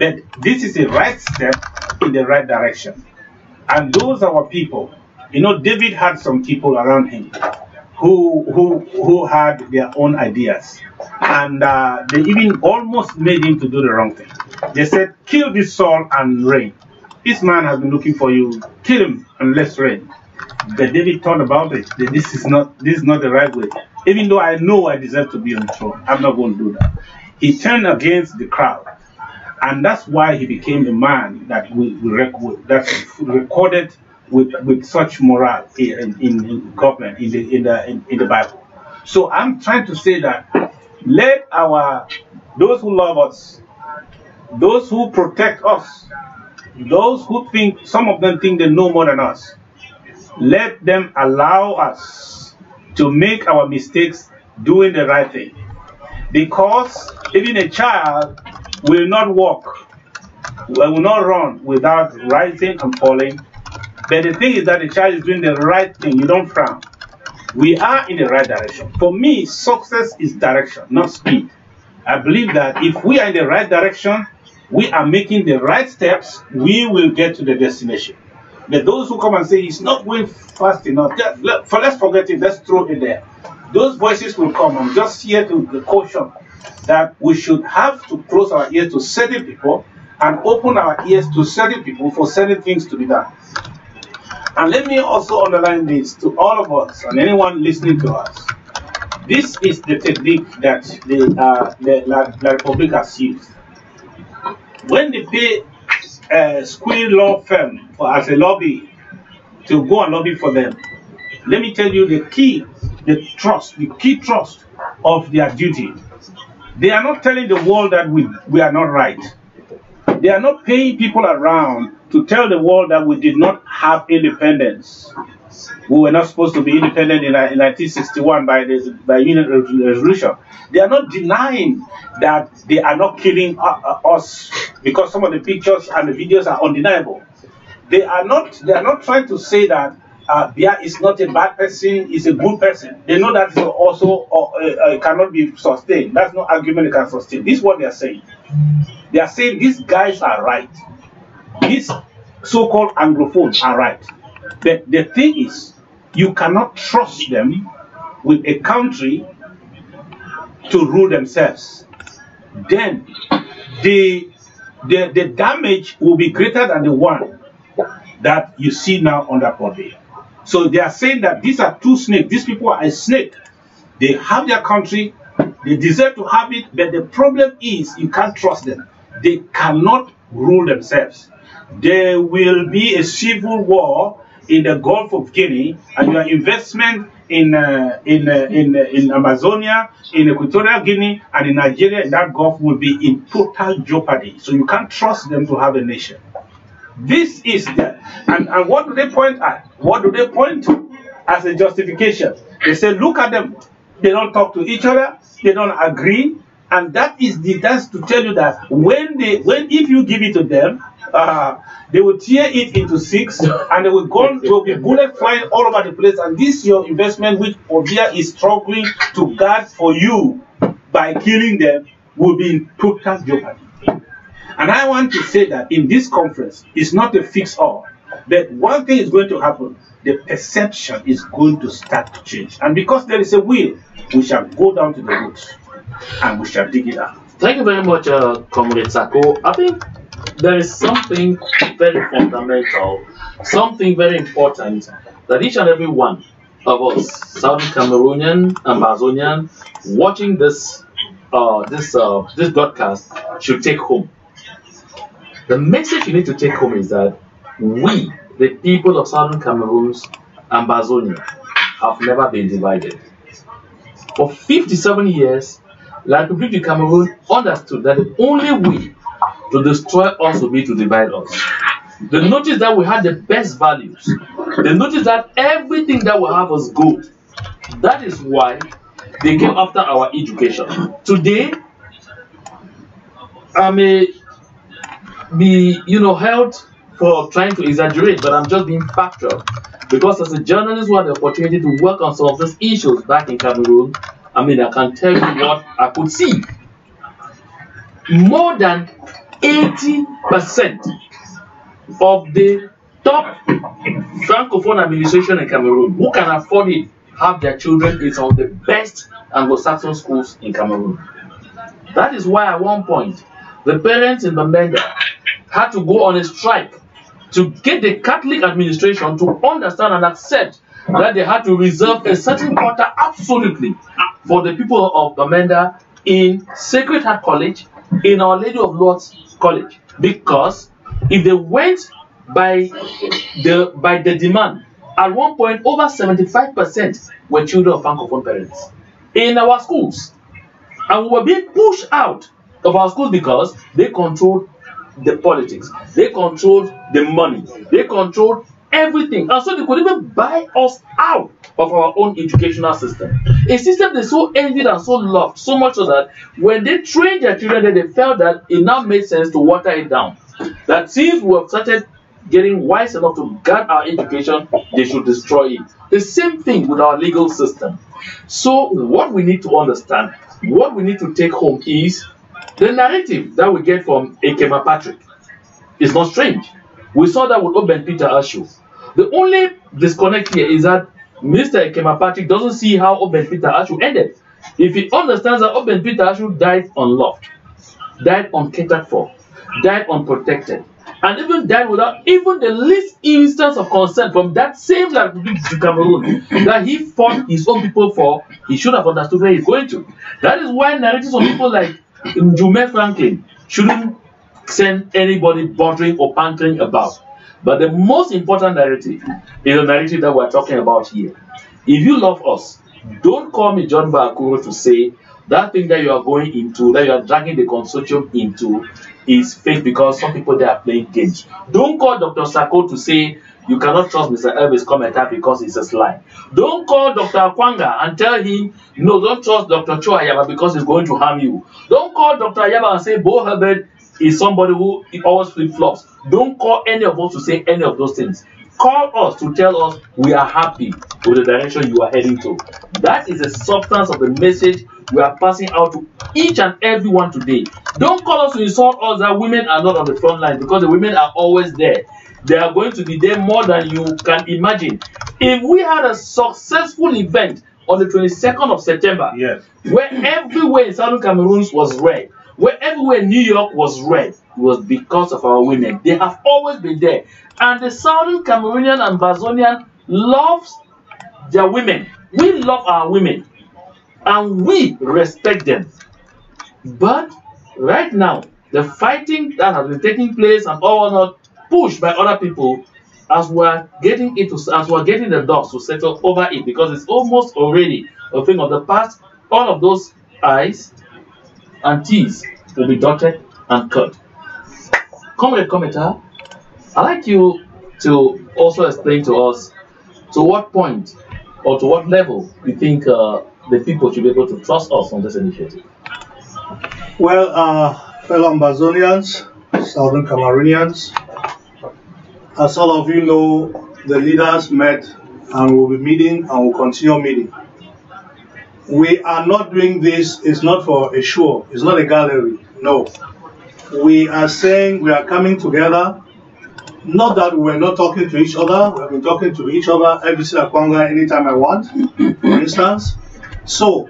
But this is a right step in the right direction. And those are our people. You know, David had some people around him who had their own ideas, and they even almost made him to do the wrong thing. They said, kill this Saul and reign. This man has been looking for you. Kill him and let's reign. But David thought about it. That this is not the right way. Even though I know I deserve to be on the throne, I'm not going to do that. He turned against the crowd, and that's why he became a man that that's recorded with such morale in government in the Bible. So I'm trying to say that let those who love us, those who protect us, those who think, some of them think they know more than us, let them allow us to make our mistakes doing the right thing. Because even a child will not walk, will not run without rising and falling. But the thing is that the child is doing the right thing. You don't frown. We are in the right direction. For me, success is direction, not speed. I believe that if we are in the right direction, we are making the right steps, we will get to the destination. But those who come and say it's not going fast enough, let's forget it, let's throw it there. Those voices will come. I'm just here to caution that we should have to close our ears to certain people and open our ears to certain people for certain things to be done. And let me also underline this to all of us and anyone listening to us. This is the technique that the La Republic has used. When they pay a square law firm as a lobby to go and lobby for them, let me tell you the key trust of their duty. They are not telling the world that we are not right. They are not paying people around to tell the world that we did not have independence. We were not supposed to be independent in 1961 by Union Resolution. They are not denying that they are not killing us, because some of the pictures and the videos are undeniable. They are not trying to say that Bia is not a bad person, is a good person. They know that is also cannot be sustained. That's no argument they can sustain. This is what they are saying. They are saying these guys are right. These so-called Anglophones are right. But the thing is, you cannot trust them with a country to rule themselves. Then the damage will be greater than the one that you see now under Pompey. So they are saying that these are two snakes. These people are a snake. They have their country. They deserve to have it. But the problem is you can't trust them. They cannot rule themselves. There will be a civil war in the Gulf of Guinea, and your investment in Amazonia, in Equatorial Guinea, and in Nigeria, in that Gulf will be in total jeopardy. So you can't trust them to have a nation. This is the, and what do they point at? What do they point to as a justification? They say, look at them. They don't talk to each other. They don't agree. And that's to tell you that if you give it to them, they will tear it into six, and they will be bullet flying all over the place. And this your investment, which Obia is struggling to guard for you by killing them, will be in total jeopardy. And I want to say that in this conference, it's not a fix-all. But one thing is going to happen. The perception is going to start to change. And because there is a will, we shall go down to the roots and we shall dig it out. Thank you very much, Comrade Sako. I think there is something very fundamental, something very important that each and every one of us, Southern Cameroonian, Amazonian, watching this broadcast should take home. The message you need to take home is that we, the people of Southern Cameroon's Ambazonia, have never been divided. For 57 years, La République du Cameroon understood that the only way to destroy us would be to divide us. They noticed that we had the best values. They noticed that everything that we have was good. That is why they came after our education. Today, I may be, held for trying to exaggerate, but I'm just being factual. Because as a journalist who had the opportunity to work on some of these issues back in Cameroon, I can tell you what I could see. More than 80% of the top Francophone administration in Cameroon, who can afford it, have their children in some of the best Anglo-Saxon schools in Cameroon. That is why at one point, the parents in Bamenda had to go on a strike to get the Catholic administration to understand and accept that they had to reserve a certain quota absolutely for the people of Bamenda in Sacred Heart College, in Our Lady of Lourdes College. Because if they went by the demand, at one point over 75% were children of Francophone parents in our schools. And we were being pushed out of our schools because they controlled the politics, they controlled the money, they controlled everything, and so they could even buy us out of our own educational system. A system they so envied and so loved, so much so that when they trained their children, they felt that it now made sense to water it down. That since we have started getting wise enough to guard our education, they should destroy it. The same thing with our legal system. So what we need to understand, what we need to take home is the narrative that we get from Ekema Patrick is not strange. We saw that with Oben Peter Ashu. The only disconnect here is that Mr. Ekema Patrick doesn't see how Oben Peter Ashu ended. If he understands that Oben Peter Ashu died unloved, died uncatered for, died unprotected, and even died without even the least instance of consent from that same Republic to Cameroon that he fought his own people for, he should have understood where he's going to. That is why narratives of people like Jume Franklin shouldn't send anybody bothering or pantering about. But the most important narrative is the narrative that we're talking about here. If you love us, don't call me John Bakuro to say that thing that you are going into, that you are dragging the consortium into, is fake because some people there are playing games. Don't call Dr. Sako to say you cannot trust Mr. Elvis Kometa because it's a slime. Don't call Dr. Akwanga and tell him, no, don't trust Dr. Cho Ayaba because he's going to harm you. Don't call Dr. Ayaba and say Bo Herbert is somebody who always flip-flops. Don't call any of us to say any of those things. call us to tell us we are happy with the direction you are heading to. That is the substance of the message we are passing out to each and everyone today. Don't call us to insult us that women are not on the front line, because the women are always there. They are going to be there more than you can imagine. If we had a successful event on the 22nd of September, Yes. where everywhere in Southern Cameroon was red, where everywhere in New York was red, it was because of our women. They have always been there. And the Southern Cameroonian and Bazonian loves their women. We love our women. And we respect them. But right now, the fighting that has been taking place and all not pushed by other people, as we're getting the dogs to settle over it, because it's almost already a thing of the past. All of those I's and T's will be dotted and cut. Comrade Cometa, I'd like you to also explain to us to what point or to what level you think the people should be able to trust us on this initiative. Well, fellow Ambazonians, Southern Cameroonians, as all of you know, the leaders met and will be meeting and will continue meeting. We are not doing this, it's not for a show, it's not a gallery, no. We are saying we are coming together, not that we're not talking to each other, we've been talking to each other every single Kwanga anytime I want, for instance. So,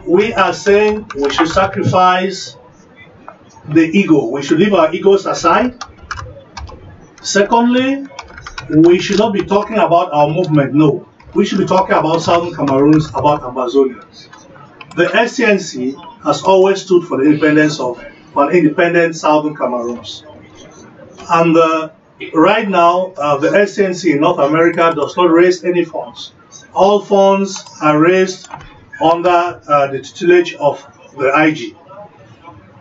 we are saying we should sacrifice the ego. We should leave our egos aside. Secondly, we should not be talking about our movement, no. We should be talking about Southern Cameroons, about Ambazonians. The SCNC has always stood for the independence of an independent Southern Cameroons. And right now, the SCNC in North America does not raise any funds. All funds are raised under the tutelage of the IG.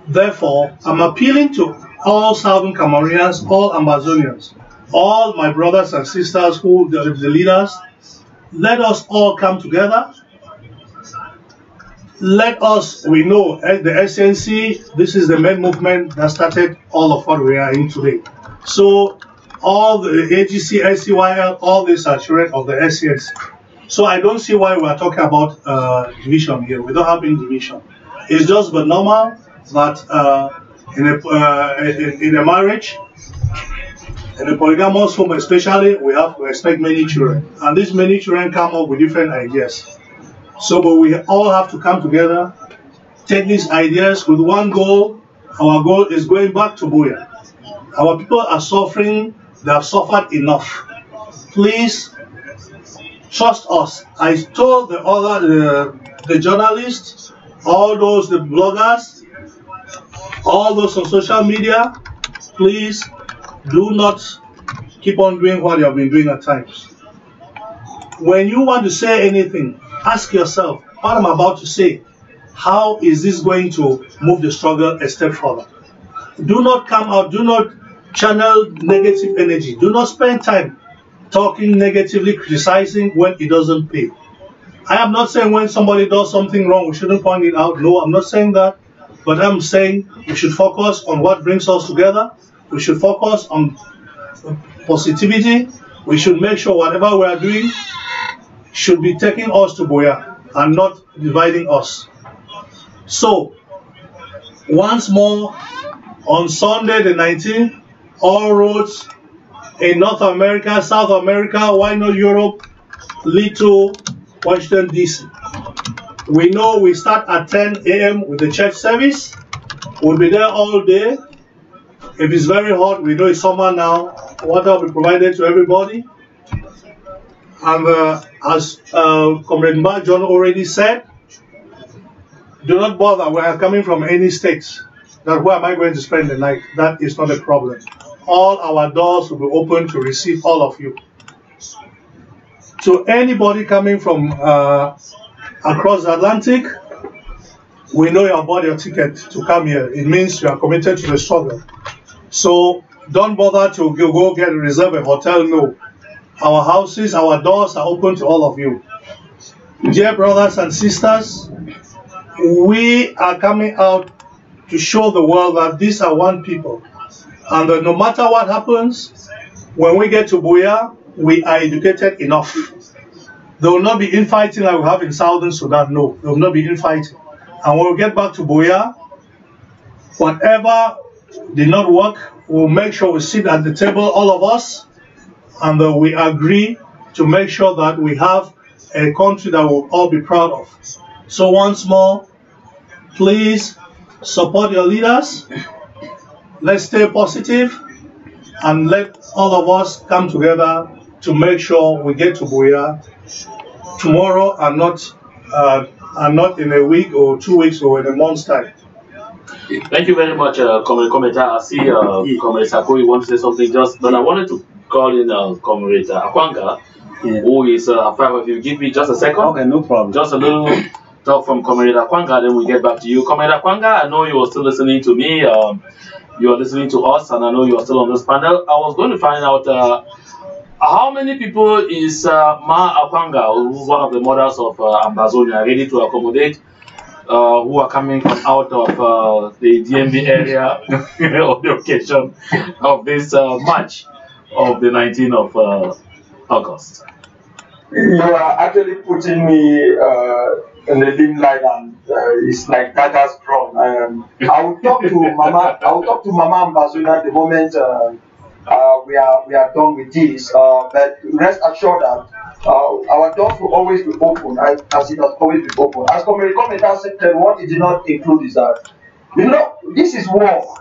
Therefore, I'm appealing to all Southern Cameroonians, all Ambazonians, all my brothers and sisters who are the leaders. Let us all come together. Let us, we know the SNC, this is the main movement that started all of what we are in today. So all the AGC, SCYL, all these are children of the SCNC. So I don't see why we are talking about division here. We don't have any division. It's just but normal that in a marriage, in a polygamous home especially, we have to expect many children. And these many children come up with different ideas. So, but we all have to come together, take these ideas with one goal. Our goal is going back to Buea. Our people are suffering, they have suffered enough. Please, trust us. I told the journalists, all those, the bloggers, all those on social media, please do not keep on doing what you have been doing at times. When you want to say anything, ask yourself, what I'm about to say, how is this going to move the struggle a step further? Do not come out, do not channel negative energy. Do not spend time talking negatively, criticizing when it doesn't pay. I am not saying when somebody does something wrong, we shouldn't point it out. No, I'm not saying that. But I'm saying we should focus on what brings us together. We should focus on positivity. We should make sure whatever we are doing should be taking us to Buea and not dividing us. So, once more, on Sunday the 19th, all roads in North America, South America, why not Europe, lead to Washington, D.C. We know we start at 10 a.m. with the church service. We'll be there all day. If it's very hot, we know it's summer now. Water will be provided to everybody. And as Comrade Mba John already said, do not bother. We are coming from any states. That where am I going to spend the night? That is not a problem. All our doors will be open to receive all of you. To anybody coming from across the Atlantic, we know you have bought your ticket to come here. It means you are committed to the struggle. So don't bother to go get reserve a hotel. No. Our houses, our doors are open to all of you. Dear brothers and sisters, we are coming out to show the world that these are one people. And no matter what happens, when we get to Buea, we are educated enough. There will not be infighting like we have in Southern Sudan. No, there will not be infighting. And when we get back to Buea, whatever did not work, we'll make sure we sit at the table, all of us, and we agree to make sure that we have a country that we'll all be proud of. So once more, please support your leaders. Let's stay positive and let all of us come together to make sure we get to Buea tomorrow and not in a week or 2 weeks or in a month's time. Thank you very much, Comrade Kometa. I see Comrade Sakoi wants to say something but I wanted to call in Comrade Akwanga, who is a friend of you. Give me just a second. Okay, no problem. Just a little talk from Comrade Akwanga, then we get back to you. Comrade Akwanga, I know you are still listening to me. You are listening to us, and I know you are still on this panel. I was going to find out how many people is Ma Akwanga, who's one of the mothers of Ambazonia, ready to accommodate, who are coming out of the DMV area on the occasion of this march of the 19th of August. You are actually putting me in the limelight, and it's like that has drawn. I will talk to Mama. I will talk to Mama Ambazonia the moment we are done with this. But rest assured that our doors will always be open, as it has always been open. As Comrade Kometa said, what it did not include is that, you know, this is war.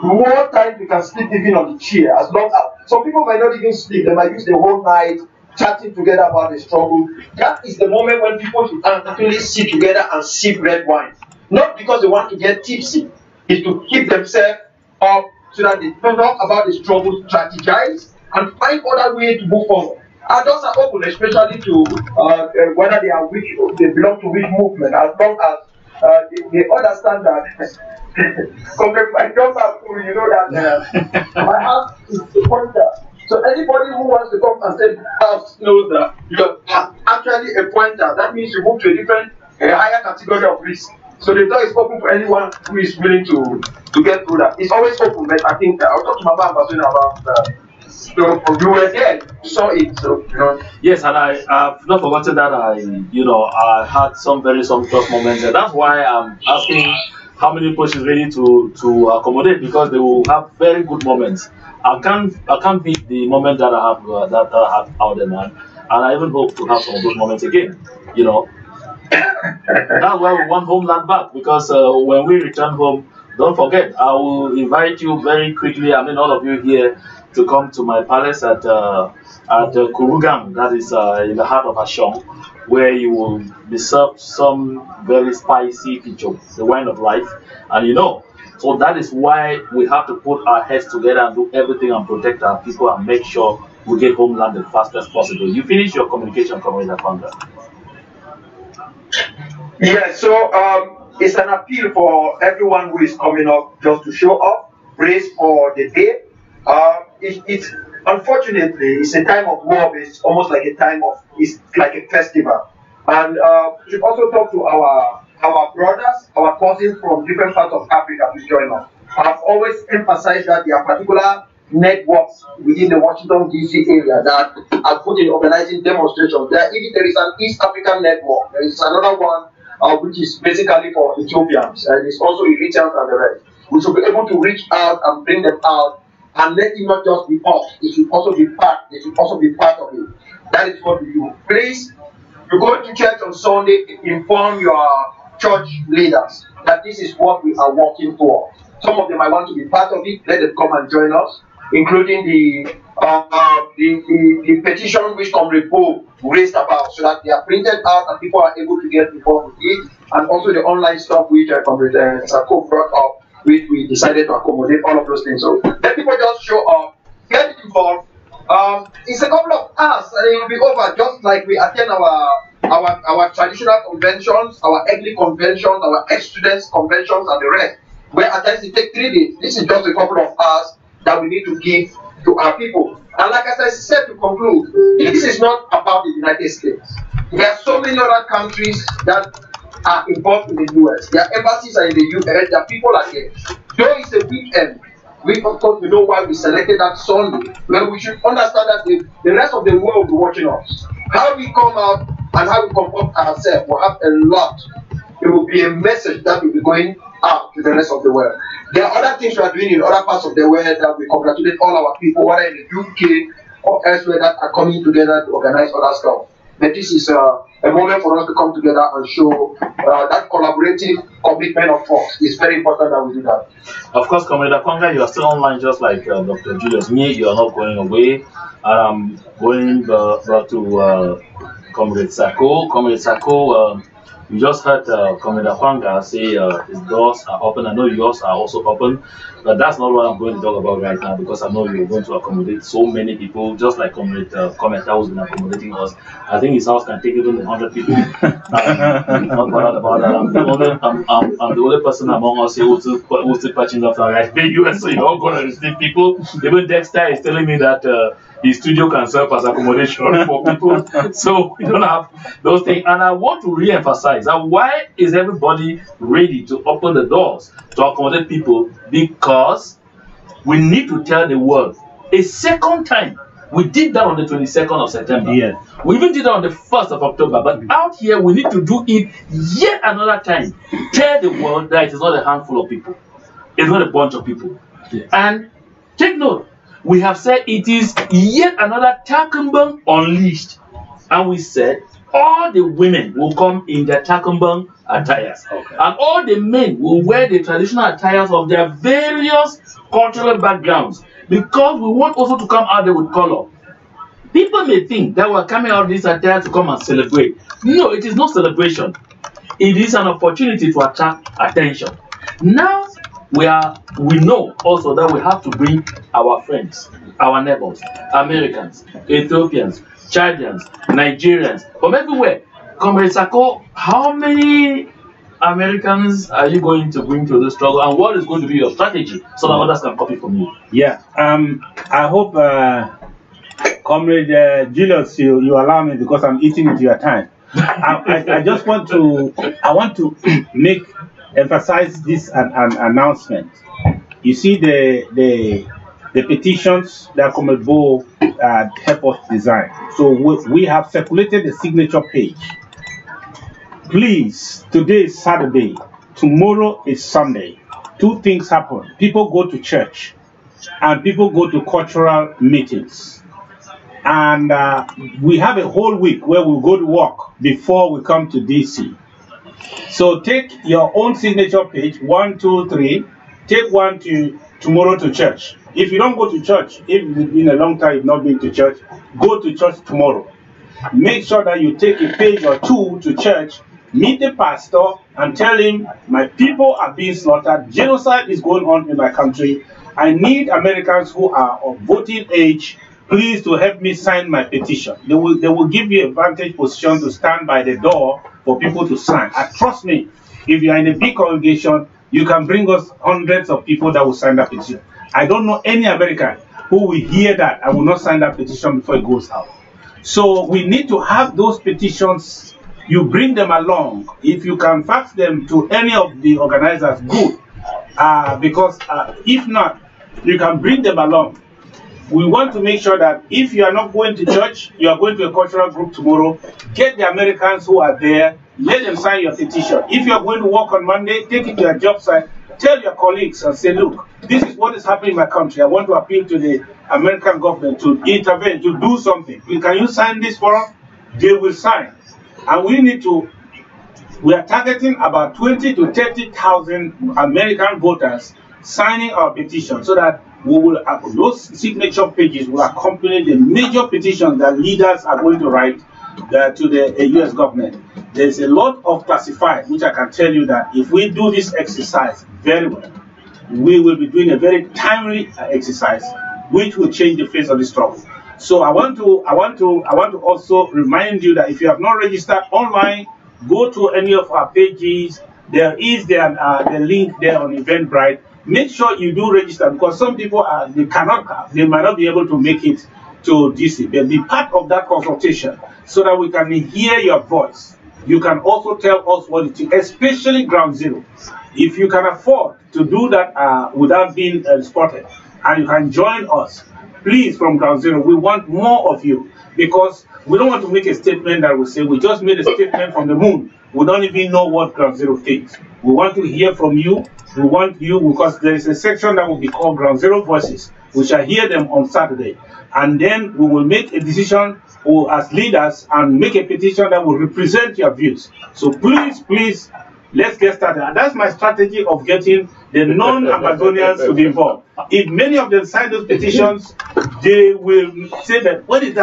More time we can sleep even on the chair, as long as some people might not even sleep. They might use the whole night chatting together about the struggle. That is the moment when people should actually sit together and sip red wine. Not because they want to get tipsy, it's to keep themselves up so that they talk about the struggle, strategize, and find other ways to move forward. Our doors are open, especially to whether they belong to which movement, as long as they understand that. Compared to my job at school, you know that my house is a pointer. So anybody who wants to come and stay in the house knows that you are actually a pointer. That means you move to a different, higher category of risk. So the door is open for anyone who is willing to get through that. It's always open, but I think I'll talk to Mama Ambazonia about that. So you were there, you saw it, so you know. Yes, and I've not forgotten that I had some very sumptuous moments, and that's why I'm asking how many people she's ready to accommodate, because they will have very good moments. I can't beat the moment that I have out there, man, and I even hope to have some of those moments again. You know, that's why we want homeland back, because when we return home, don't forget, I will invite you very quickly. I mean, all of you here, to come to my palace at Kurugang, that is in the heart of Ashong, where you will be served some very spicy picho, the wine of life. And you know, so that is why we have to put our heads together and do everything and protect our people and make sure we get homeland the fastest possible. You finish your communication, Comrade Akwanga. Yeah, so it's an appeal for everyone who is coming up just to show up, praise for the day. It's unfortunately it's a time of war, but it's almost like a time of, it's like a festival. And we should also talk to our brothers, our cousins from different parts of Africa to join us. I've always emphasized that there are particular networks within the Washington DC area that are put in organizing demonstrations. There is an East African network. There is another one which is basically for Ethiopians, and it's also Eritreans and the rest. We should be able to reach out and bring them out and let it not just be us. It should also be part. They should also be part of it. That is what we do. Please, you go to church on Sunday, inform your church leaders that this is what we are working for. Some of them might want to be part of it. Let them come and join us, including the petition which Comrade Poe raised about, so that they are printed out and people are able to get involved with it, and also the online stuff which Comrade Sako brought up, which we decided to accommodate, all of those things. So let people just show up, get involved. It's a couple of hours and it will be over, just like we attend our traditional conventions, our ethnic conventions, our ex-students conventions and the rest, where at times it takes 3 days. This is just a couple of hours that we need to give to our people. And like as I said to conclude, this is not about the United States. There are so many other countries that are involved in the US. Their embassies are in the US, their people are here. Though it's a weekend, We, of course, we know why we selected that Sunday. Well, we should understand that the rest of the world will be watching us. How we come out and how we comport ourselves will have a lot. It will be a message that will be going out to the rest of the world. There are other things we are doing in other parts of the world that we congratulate all our people, whether in the UK or elsewhere, that are coming together to organize other stuff. But this is a moment for us to come together and show that collaborative commitment of us. It's very important that we do that. Of course, Comrade Akwanga, you are still online just like Dr. Julius. Me, you are not going away. Going back to Comrade Sako. Comrade Sako, you just heard Comrade Akwanga say his doors are open. I know yours are also open, but that's not what I'm going to talk about right now, because I know you're going to accommodate so many people, just like Comrade Kometa who's been accommodating us. I think his house can take even 100 people. Not bothered about that. I'm the only person among us here who's still patching up like the US, so you're all going to receive people. Even Dexter is telling me that his studio can serve as accommodation for people, so we don't have those things. And I want to re-emphasize that why is everybody ready to open the doors to accommodate people? Because we need to tell the world a second time. We did that on the 22nd of September. Yes. We even did it on the 1st of October. But out here, we need to do it yet another time. Tell the world that it is not a handful of people. It's not a bunch of people. Yes. And take note. We have said it is yet another Takumbang unleashed. And we said all the women will come in their Takumbang attires. Okay. And all the men will wear the traditional attires of their various cultural backgrounds. Because we want also to come out there with color. People may think that we're coming out of this attire to come and celebrate. No, it is not celebration. It is an opportunity to attract attention. Now, we know also that we have to bring our friends, our neighbors, Americans, Ethiopians, Chadians, Nigerians, from everywhere. Comrade Sako, how many Americans are you going to bring to this struggle, and what is going to be your strategy so that others can copy from you? Yeah, I hope, Comrade Julius, you allow me, because I'm eating into your time. I just want to, emphasize this an announcement. You see the petitions that Comrade Bo helped us design. So we have circulated the signature page. Please, today is Saturday, tomorrow is Sunday. Two things happen. People go to church and people go to cultural meetings. And we have a whole week where we'll go to work before we come to DC. So take your own signature page, 1, 2, 3. Take one to tomorrow to church. If you don't go to church, if it's been a long time you've not been to church, go to church tomorrow. Make sure that you take a page or two to church, meet the pastor and tell him, my people are being slaughtered, genocide is going on in my country. I need Americans who are of voting age, please, to help me sign my petition. They will give you a vantage position to stand by the door for people to sign. And trust me, if you are in a big congregation, you can bring us hundreds of people that will sign that petition. I don't know any American who will hear that and will not sign that petition before it goes out. So we need to have those petitions. You bring them along. If you can fax them to any of the organizers, good. Because if not, you can bring them along. We want to make sure that if you are not going to church, you are going to a cultural group tomorrow, get the Americans who are there, let them sign your petition. If you are going to work on Monday, take it to your job site, tell your colleagues and say, look, this is what is happening in my country. I want to appeal to the American government to intervene, to do something. Can you sign this for us? They will sign. And we are targeting about 20 to 30,000 American voters signing our petition so that those signature pages will accompany the major petitions that leaders are going to write to the US government. There's a lot of classified, which I can tell you that if we do this exercise very well, we will be doing a very timely exercise, which will change the face of the struggle. So I want to also remind you that if you have not registered online, go to any of our pages. There is the link there on Eventbrite. Make sure you do register, because some people they might not be able to make it to DC. They'll be part of that consultation so that we can hear your voice. You can also tell us what it is, especially Ground Zero. If you can afford to do that without being spotted, and you can join us. Please, from Ground Zero, we want more of you, because we don't want to make a statement that will say we just made a statement from the moon. We don't even know what Ground Zero thinks. We want to hear from you. We want you, because there is a section that will be called Ground Zero Voices. We shall hear them on Saturday. And then we will make a decision as leaders and make a petition that will represent your views. So please, please, let's get started. And that's my strategy of getting the non-Amazonians to be involved. If many of them sign those petitions, they will say that, what is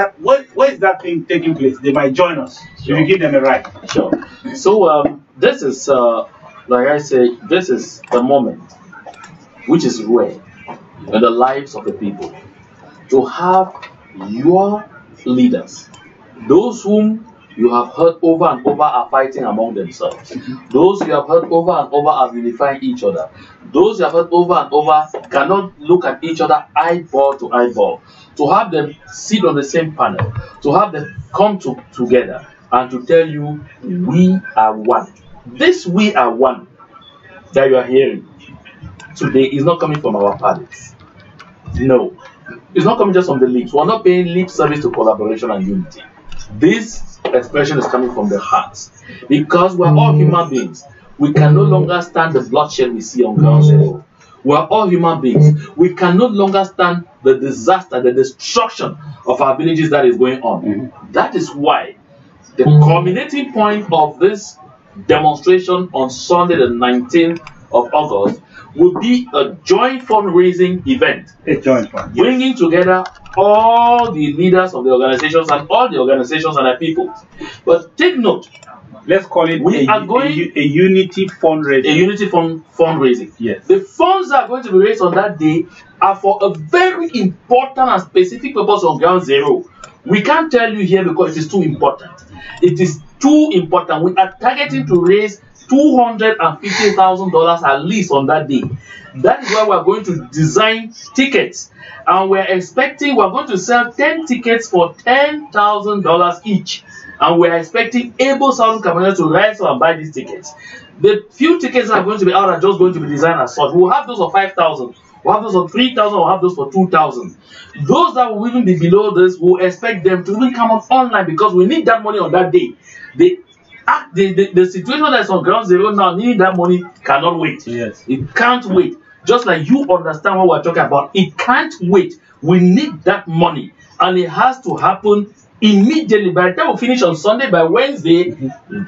that thing taking place? They might join us if you give them a right. Sure. So this is, like I say, this is the moment which is rare in the lives of the people, to have your leaders, those whom you have heard over and over are fighting among themselves, those you have heard over and over are unifying each other, those you have heard over and over cannot look at each other eyeball to eyeball, to have them sit on the same panel, to have them come together and to tell you, we are one. This we are one that you are hearing today is not coming from our palates. No, it's not coming just from the lips. We're not paying lip service to collaboration and unity. This expression is coming from the hearts, because we're all human beings. We can no longer stand the bloodshed we see on Ground Zero. We're all human beings. We can no longer stand the disaster, the destruction of our villages that is going on. That is why the culminating point of this demonstration on Sunday, the 19th of August, will be a joint fundraising event. A joint fund. Bringing together all the leaders of the organizations and all the organizations and their people. But take note, let's call it a unity fundraising. A unity fundraising. Yes. The funds that are going to be raised on that day are for a very important and specific purpose on Ground Zero. We can't tell you here because it is too important. It is too important. We are targeting to raise $250,000 at least on that day. That is why we are going to design tickets, and we're going to sell 10 tickets for $10,000 each, and we're expecting able Southern Cameroonians to rise up and buy these tickets. The few tickets that are going to be out are just going to be designed as such. We'll have those for 5,000, we'll have those for 3,000, we'll have those for 2,000. Those that will even be below this, we'll expect them to even come up online, because we need that money on that day. The situation that's on Ground Zero now, needing that money cannot wait. Yes. It can't wait. Just like you understand what we're talking about, it can't wait. We need that money, and it has to happen immediately. By the time we finish on Sunday, by Wednesday,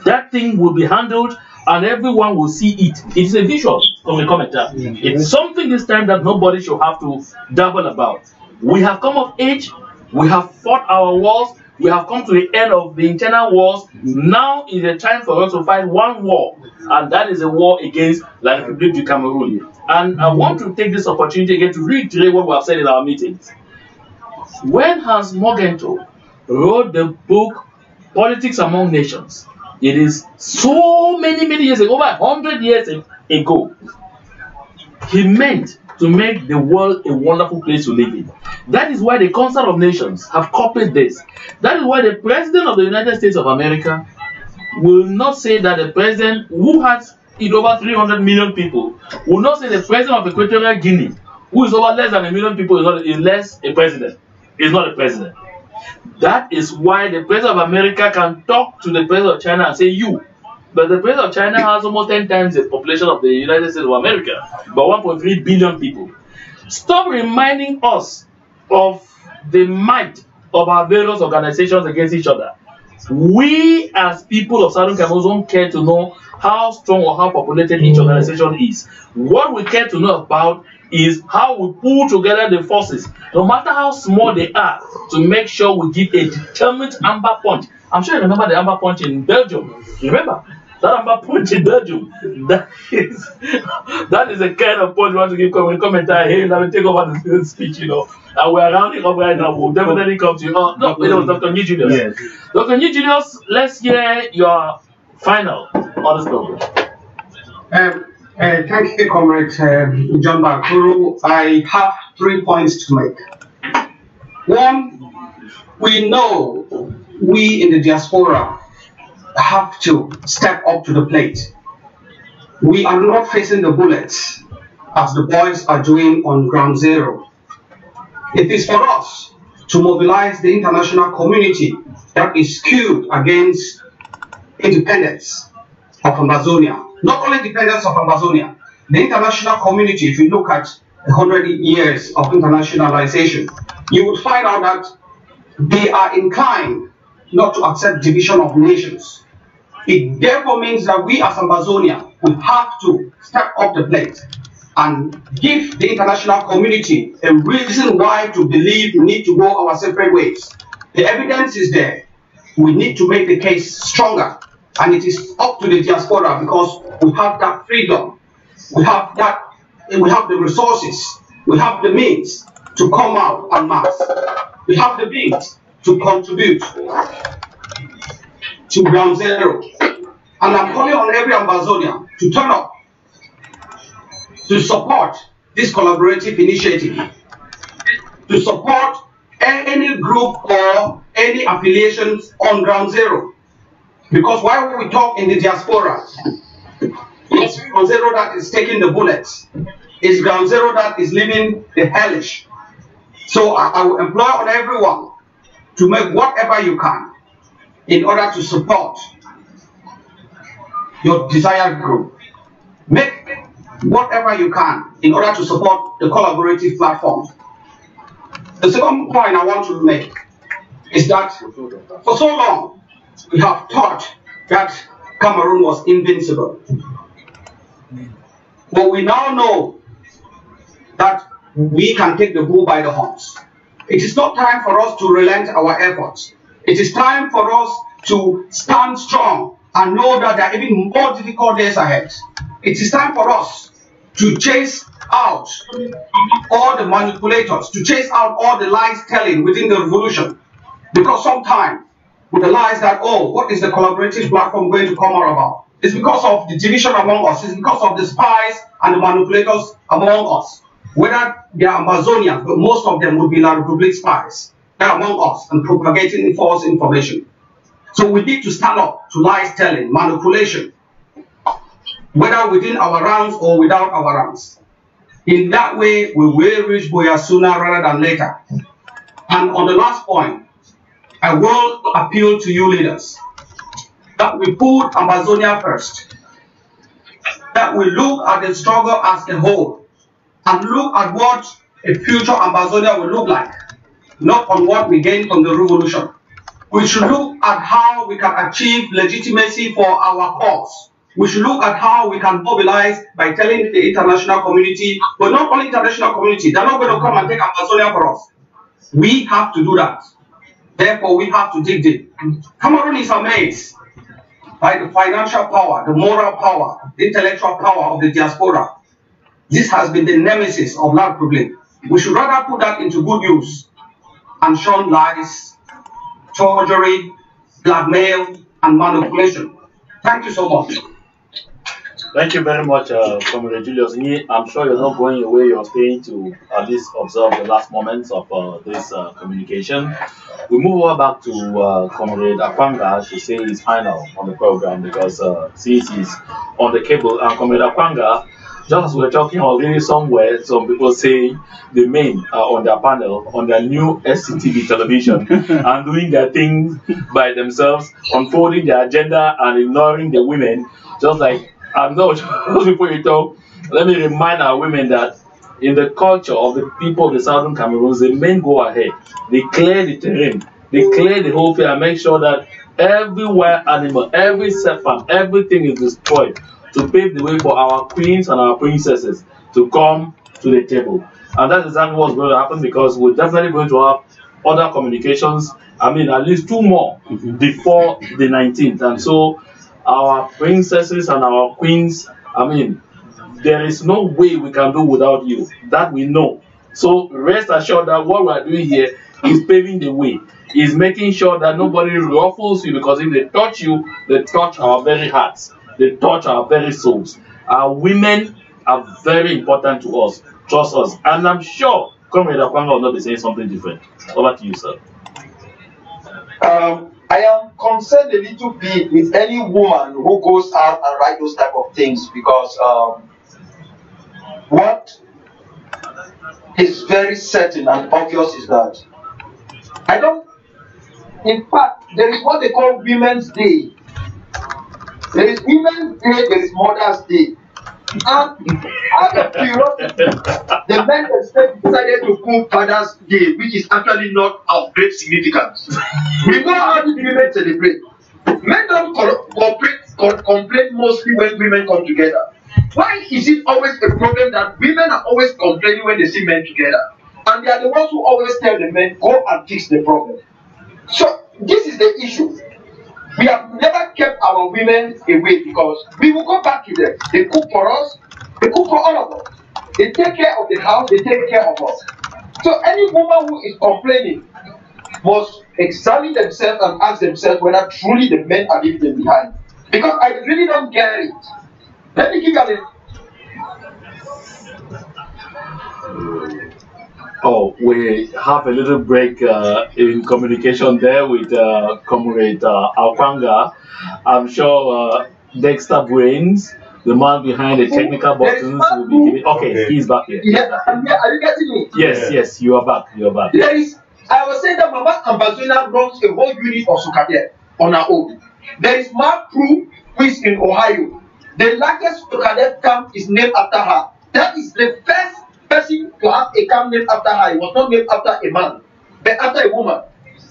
that thing will be handled and everyone will see it. It's a visual from the commenter. It's something this time that nobody should have to dabble about. We have come of age, we have fought our wars, we have come to the end of the internal wars. Now is the time for us to fight one war, and that is a war against La République du Cameroon. And I want to take this opportunity again to reiterate what we have said in our meetings. When Hans Morgenthau wrote the book Politics Among Nations, it is so many years ago, over 100 years ago, he meant to make the world a wonderful place to live in. That is why the Council of Nations have copied this. That is why the President of the United States of America will not say that the President who has over 300 million people, will not say the President of Equatorial Guinea, who is over less than 1 million people, is less a president. Is not a president. That is why the President of America can talk to the President of China and say you. But the President of China has almost 10 times the population of the United States of America, about 1.3 billion people. Stop reminding us of the might of our various organizations against each other. We as people of Southern Cameroon don't care to know how strong or how populated each organization is. What we care to know about is how we pull together the forces, no matter how small they are, to make sure we give a determined amber punch. I'm sure you remember the amber punch in Belgium. Remember that amber punch in Belgium? That is the kind of punch we want to give commentator. Hey, let me take over the speech, and we're rounding up right now. We'll definitely come to you. No, it was Dr. New Julius. Yes. Dr. New Julius, let's hear your final on this program. Thank you, Comrade John Bakuru. I have 3 points to make. One, we know we in the diaspora have to step up to the plate. We are not facing the bullets as the boys are doing on Ground Zero. It is for us to mobilize the international community that is skewed against independence of Amazonia. Not only independence of Amazonia, the international community, if you look at 100 years of internationalization, you will find out that they are inclined not to accept division of nations. It therefore means that we as Amazonia will have to step up the plate and give the international community a reason why to believe we need to go our separate ways. The evidence is there. We need to make the case stronger, and it is up to the diaspora because we have that freedom, we have the resources, we have the means to come out en masse. We have the means to contribute to Ground Zero. And I'm calling on every Amazonian to turn up, to support this collaborative initiative, to support any group or any affiliations on Ground Zero. Because while we talk in the diaspora, it's Ground Zero that is taking the bullets. It's Ground Zero that is living the hellish. So I will employ on everyone to make whatever you can in order to support your desired group. Make whatever you can in order to support the collaborative platform. The second point I want to make is that for so long we have thought that Cameroon was invincible. But we now know that we can take the bull by the horns. It is not time for us to relent our efforts. It is time for us to stand strong and know that there are even more difficult days ahead. It is time for us to chase out all the manipulators, to chase out all the lies telling within the revolution. Because sometimes with the lies that, oh, what is the collaborative platform going to come out about? It's because of the division among us. It's because of the spies and the manipulators among us. Whether they are Amazonians, but most of them would be La Republic spies. They're among us and propagating false information. So we need to stand up to lies telling, manipulation, whether within our ranks or without our ranks. In that way, we will reach Buea sooner rather than later. And on the last point, I will appeal to you leaders that we put Amazonia first, that we look at the struggle as a whole and look at what a future Amazonia will look like, not on what we gained from the revolution. We should look at how we can achieve legitimacy for our cause. We should look at how we can mobilize by telling the international community, but not only international community, they're not going to come and take Amazonia for us. We have to do that. Therefore, we have to dig deep. Cameroon is amazed by the financial power, the moral power, the intellectual power of the diaspora. This has been the nemesis of La Republic. We should rather put that into good use and shun lies, forgery, blackmail, and manipulation. Thank you so much. Thank you very much, Comrade Julius. I'm sure you're not going away. You're staying to at least observe the last moments of this communication. We move over back to Comrade Akwanga to say his final on the program because since he's on the cable, and Comrade Akwanga, just as we're talking already somewhere, some people say the men are on their panel, on their new SCTV television, and doing their things by themselves, unfolding their agenda and ignoring the women, just like I'm not sure before you talk. Let me remind our women that in the culture of the people of the southern Cameroon, the men go ahead. They clear the terrain. They clear the whole field and make sure that every wild animal, every serpent, everything is destroyed to pave the way for our queens and our princesses to come to the table. And that's exactly what's going to happen because we're definitely going to have other communications. I mean, at least 2 more before the 19th. And so our princesses and our queens, I mean, there is no way we can do without you. That we know. So rest assured that what we are doing here is paving the way. Is making sure that nobody ruffles you, because if they touch you, they touch our very hearts. They touch our very souls. Our women are very important to us. Trust us. And I'm sure Comrade Akwanga will not be saying something different. Over to you, sir. I am concerned a little bit with any woman who goes out and write those type of things because what is very certain and obvious is that I don't. In fact, there is what they call Women's Day. There is Women's Day, there is Mother's Day. And out of curiosity, the men themselves decided to call Father's Day, which is actually not of great significance. We know how the women celebrate. Men don't complain mostly when women come together. Why is it always a problem that women are always complaining when they see men together? And they are the ones who always tell the men, go and fix the problem. So, this is the issue. We have never kept our women away because we will go back to them. They cook for us, they cook for all of us. They take care of the house, they take care of us. So any woman who is complaining must examine themselves and ask themselves whether truly the men are leaving them behind. Because I really don't get it. Let me give you an Oh, we have a little break in communication there with Comrade Alkwanga. I'm sure Dexter Brains, the man behind the technical buttons, will be giving. Okay, he's back here. Yeah, I'm here. Are you getting me? Yes, yes, you are back. You are back. There is. I was saying that Mama Ambazona runs a whole unit of Sokade on her own. There is Mark Crew, who is in Ohio. The largest Sokade camp is named after her. That is the first person to have a camp named after her. It was not named after a man, but after a woman.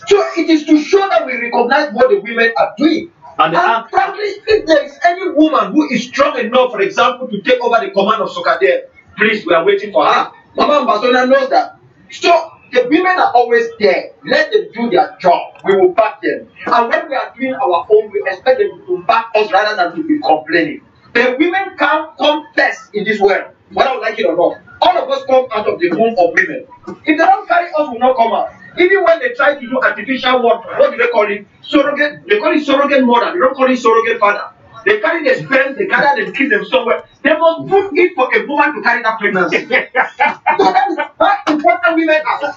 So it is to show that we recognize what the women are doing. And probably if there is any woman who is strong enough, for example, to take over the command of Sokade, please, we are waiting for her. Mama Ambazona knows that. So the women are always there. Let them do their job. We will back them. And when we are doing our own, we expect them to back us rather than to be complaining. The women can't come first in this world, whether we like it or not. All of us come out of the womb of women. If they don't carry us, we will not come out. Even when they try to do artificial work, what do they call it? Surrogate. They call it surrogate mother. They don't call it surrogate father. They carry the sperm, they gather them, keep them somewhere. They must put it for a woman to carry that pregnancy. So that is how important women are.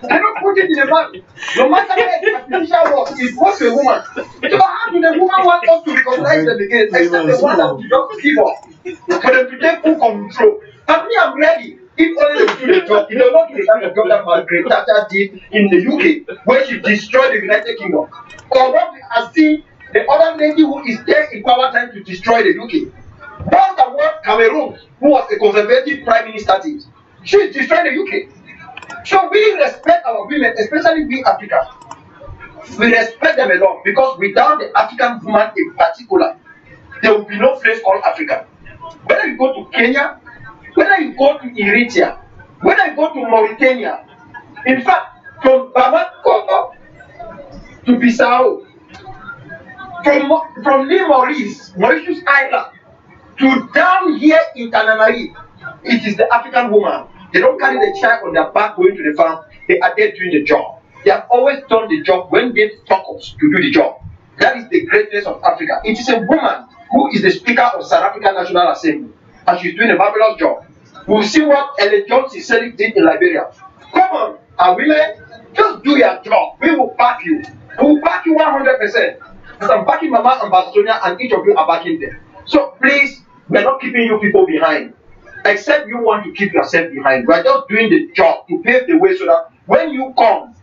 They don't put it in a man. No matter where the artificial work, it goes to a woman. So how do the woman want us to recognize them again? Except the one that will just give up. For them to take full control. And me, I'm ready. If only they do the job, they will not do the kind of job that Margaret Thatcher did in the UK, where she destroyed the United Kingdom. Or what we are seeing, the other lady who is there in power time to destroy the UK. More than what Cameroon, who was a conservative prime minister, did. She is destroying the UK. So we respect our women, especially we Africans. We respect them a lot because without the African woman in particular, there will be no place called Africa. Whether you go to Kenya, whether you go to Eritrea, whether you go to Mauritania, in fact, from Bamako to Bissau, from L'Île Mauritius Island, to down here in Tananarive, it is the African woman. They don't carry the child on their back going to the farm. They are there doing the job. They have always done the job when they focus to do the job. That is the greatness of Africa. It is a woman who is the Speaker of South African National Assembly, and she's doing a marvelous job. We'll see what Ellen Johnson Sirleaf did in Liberia. Come on, our women, just do your job. We will back you. We will back you 100%. Because I'm backing Mama Ambazona, and each of you are backing them. So please, we are not keeping you people behind. Except you want to keep yourself behind. We are just doing the job to pave the way so that when you come,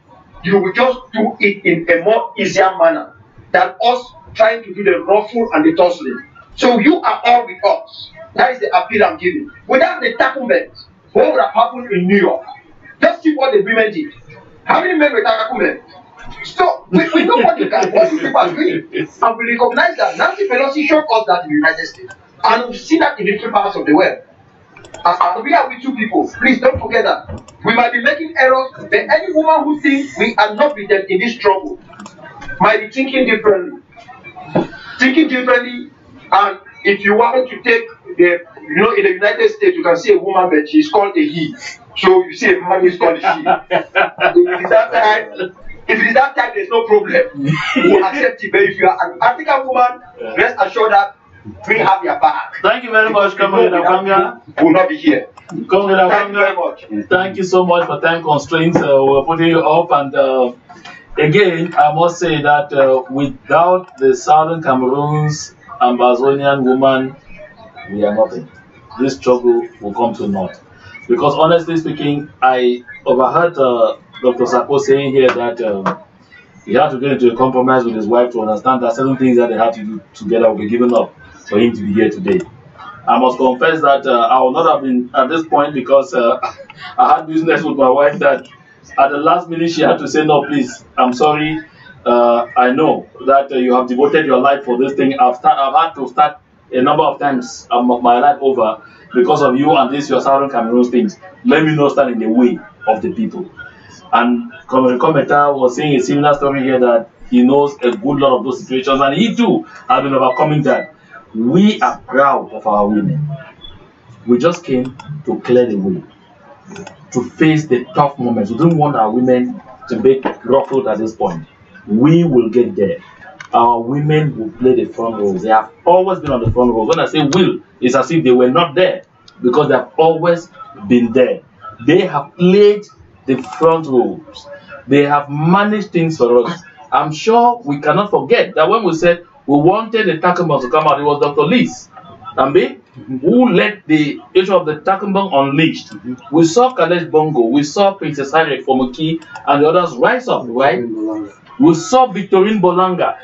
you will just do it in a more easier manner than us trying to do the ruffle and the tussling. So you are all with us. That is the appeal I'm giving. Without the tacklement, what would have happened in New York? Just see what the women did. How many men were tacklement? So we know what you people are doing. And we recognize that Nancy Pelosi showed us that in the United States. And we've seen that in different parts of the world. And we are with you people. Please don't forget that. We might be making errors, but any woman who thinks we are not with them in this struggle might be thinking differently. Thinking differently, and if you want to take the, in the United States, you can see a woman, but she's called a he. So you see a man is called a she. If it is that time, there's no problem. We accept it. But if you are an African woman, rest assured that we have your back. Thank you very much, Comrade Alkwanga. We will not be here. Comrade Alkwanga, thank you very much. Thank you so much for time constraints. We're putting you up, and again, I must say that without the Southern Cameroon's Ambazonian woman, we are nothing. This struggle will come to naught. Because honestly speaking, I overheard Dr. Sako saying here that he had to get into a compromise with his wife to understand that certain things that they had to do together will be given up for him to be here today. I must confess that I would not have been at this point because I had business with my wife that at the last minute she had to say, no, please, I'm sorry. I know that you have devoted your life for this thing. I've had to start a number of times my life over because of you and this your Southern Cameroon things. Let me not stand in the way of the people. And commentator was saying a similar story here that he knows a good lot of those situations and he too has been overcoming that. We are proud of our women. We just came to clear the way, to face the tough moments. We don't want our women to be ruffled at this point. We will get there. Our women will play the front rows. They have always been on the front rows. When I say will, it's as if they were not there because they have always been there. They have played the front rows. They have managed things for us. I'm sure we cannot forget that when we said we wanted the Takumbang to come out, it was Dr. Liz Ambe who led the issue of the Takumbang Unleashed. We saw Kalesh Bongo, we saw Princess Harriet Fomuki and the others rise up, right? We saw Victorine Bolanga.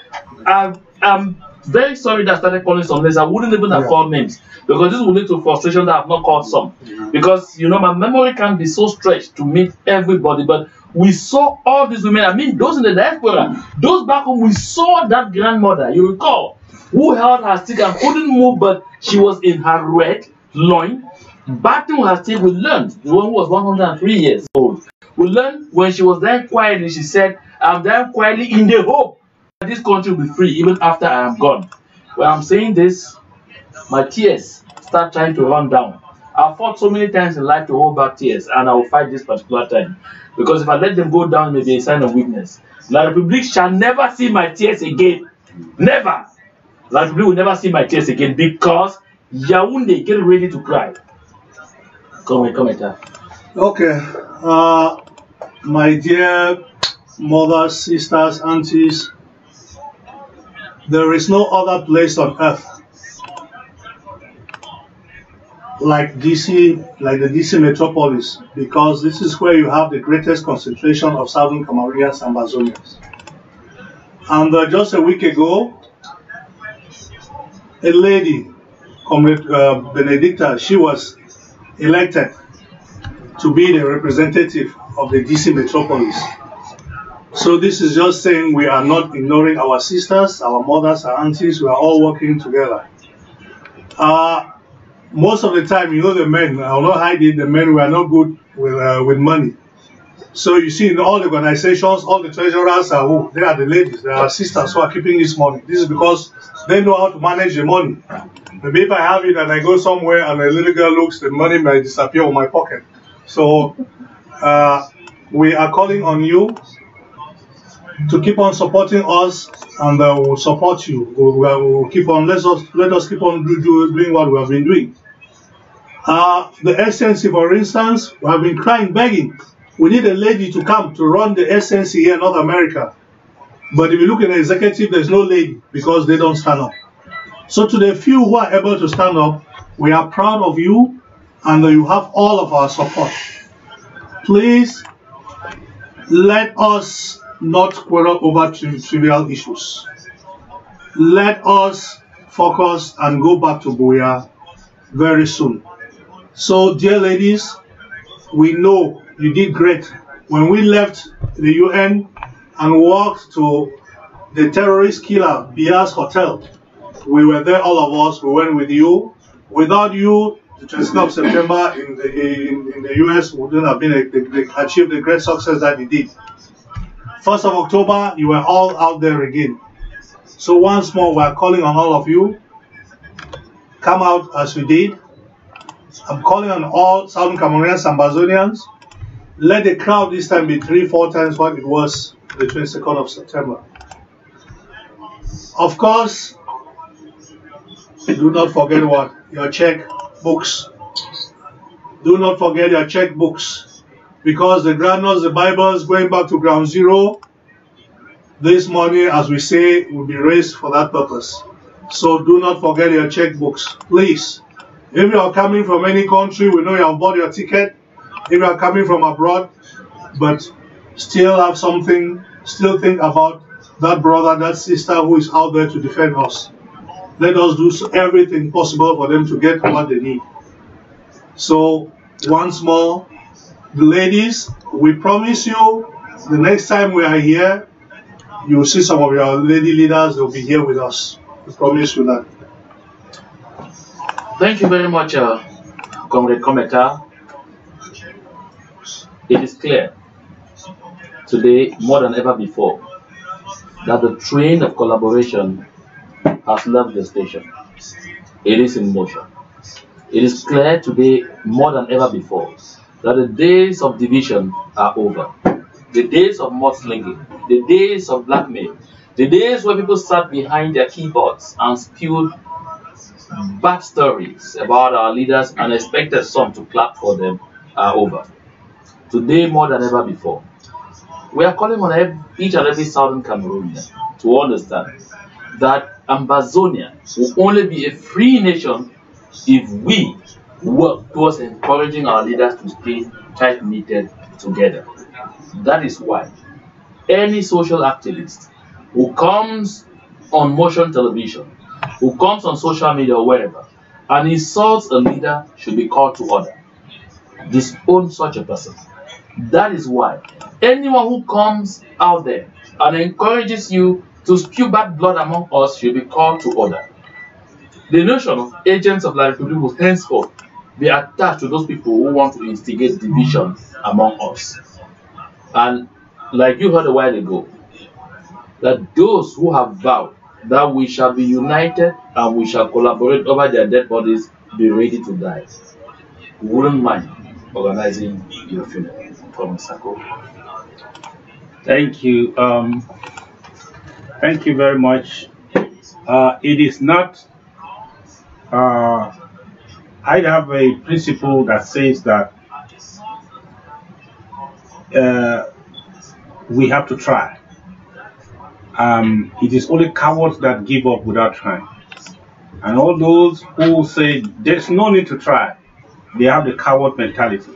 I'm very sorry that I started calling some names. I wouldn't even have called names because this will lead to frustration that I have not called some. Because, you know, my memory can't be so stretched to meet everybody. But we saw all these women. I mean, those in the diaspora, those back home, we saw that grandmother, you recall, who held her stick and couldn't move, but she was in her red loin, battling her stick. We learned, the one who was 103 years old. We learned when she was there quietly, she said, I'm there quietly in the hope that this country will be free even after I am gone. When I'm saying this, my tears start trying to run down. I've fought so many times in life to hold back tears, and I will fight this particular time. Because if I let them go down, it may be a sign of weakness. La Republique shall never see my tears again. Never. La Republique will never see my tears again because Yaoundé get ready to cry. Come here. Okay. My dear mothers, sisters, aunties, there is no other place on earth like DC, like the DC metropolis, because this is where you have the greatest concentration of Southern Cameroonians and Ambazonians. And just a week ago, a lady, Comrade Benedicta, she was elected to be the representative of the DC metropolis. So this is just saying we are not ignoring our sisters, our mothers, our aunties. We are all working together. Most of the time, you know, the men, I don't know how the men were not good with money. So you see in all the organizations, all the treasurers are who? They are the ladies, they are sisters who are keeping this money. This is because they know how to manage the money. Maybe if I have it and I go somewhere and a little girl looks, the money might disappear in my pocket. So we are calling on you to keep on supporting us, and we'll support you. We'll keep on. Let us keep on doing what we have been doing. The SNC, for instance, we have been crying, begging. We need a lady to come to run the SNC here in North America. But if you look at the executive, there's no lady because they don't stand up. So to the few who are able to stand up, we are proud of you, and you have all of our support. Please let us not quarrel over trivial issues. Let us focus and go back to Buea very soon. So, dear ladies, we know you did great. When we left the UN and walked to the terrorist killer Bia's hotel, we were there, all of us. We went with you. Without you, the 22nd of September in the US wouldn't have been achieved the great success that it did. 1st of October, you were all out there again. So once more, we are calling on all of you. Come out as we did. I'm calling on all Southern Cameroonians and Ambazonians. Let the crowd this time be 3-4 times what it was the 22nd of September. Of course, do not forget what? Your check books. Do not forget your check books. Because the granules, the Bibles, going back to ground zero, this money, as we say, will be raised for that purpose. So do not forget your checkbooks. Please, If you are coming from any country, we know you have bought your ticket. If you are coming from abroad, but still have something, still think about that brother, that sister who is out there to defend us. Let us do everything possible for them to get what they need. So, once more, the ladies, we promise you, the next time we are here, you will see some of your lady leaders, they'll be here with us. We promise you that. Thank you very much, Comrade Kometa. It is clear today, more than ever before, that the train of collaboration has left the station. It is in motion. It is clear today, more than ever before, that the days of division are over. The days of mudslinging, the days of blackmail, the days where people sat behind their keyboards and spewed bad stories about our leaders and expected some to clap for them are over. Today, more than ever before, we are calling on each and every Southern Cameroonian to understand that Ambazonia will only be a free nation if we work towards encouraging our leaders to stay tight-knitted together. That is why any social activist who comes on motion television, who comes on social media or wherever, and insults a leader should be called to order. Disown such a person. That is why anyone who comes out there and encourages you to spew bad blood among us should be called to order. The notion of agents of La Republique will henceforth be attached to those people who want to instigate division among us. And like you heard a while ago, that those who have vowed that we shall be united and we shall collaborate over their dead bodies be ready to die, we wouldn't mind organizing your funeral. From Sako. Thank you. Thank you very much. It is not. I have a principle that says that we have to try. It is only cowards that give up without trying. And all those who say there's no need to try, they have the coward mentality.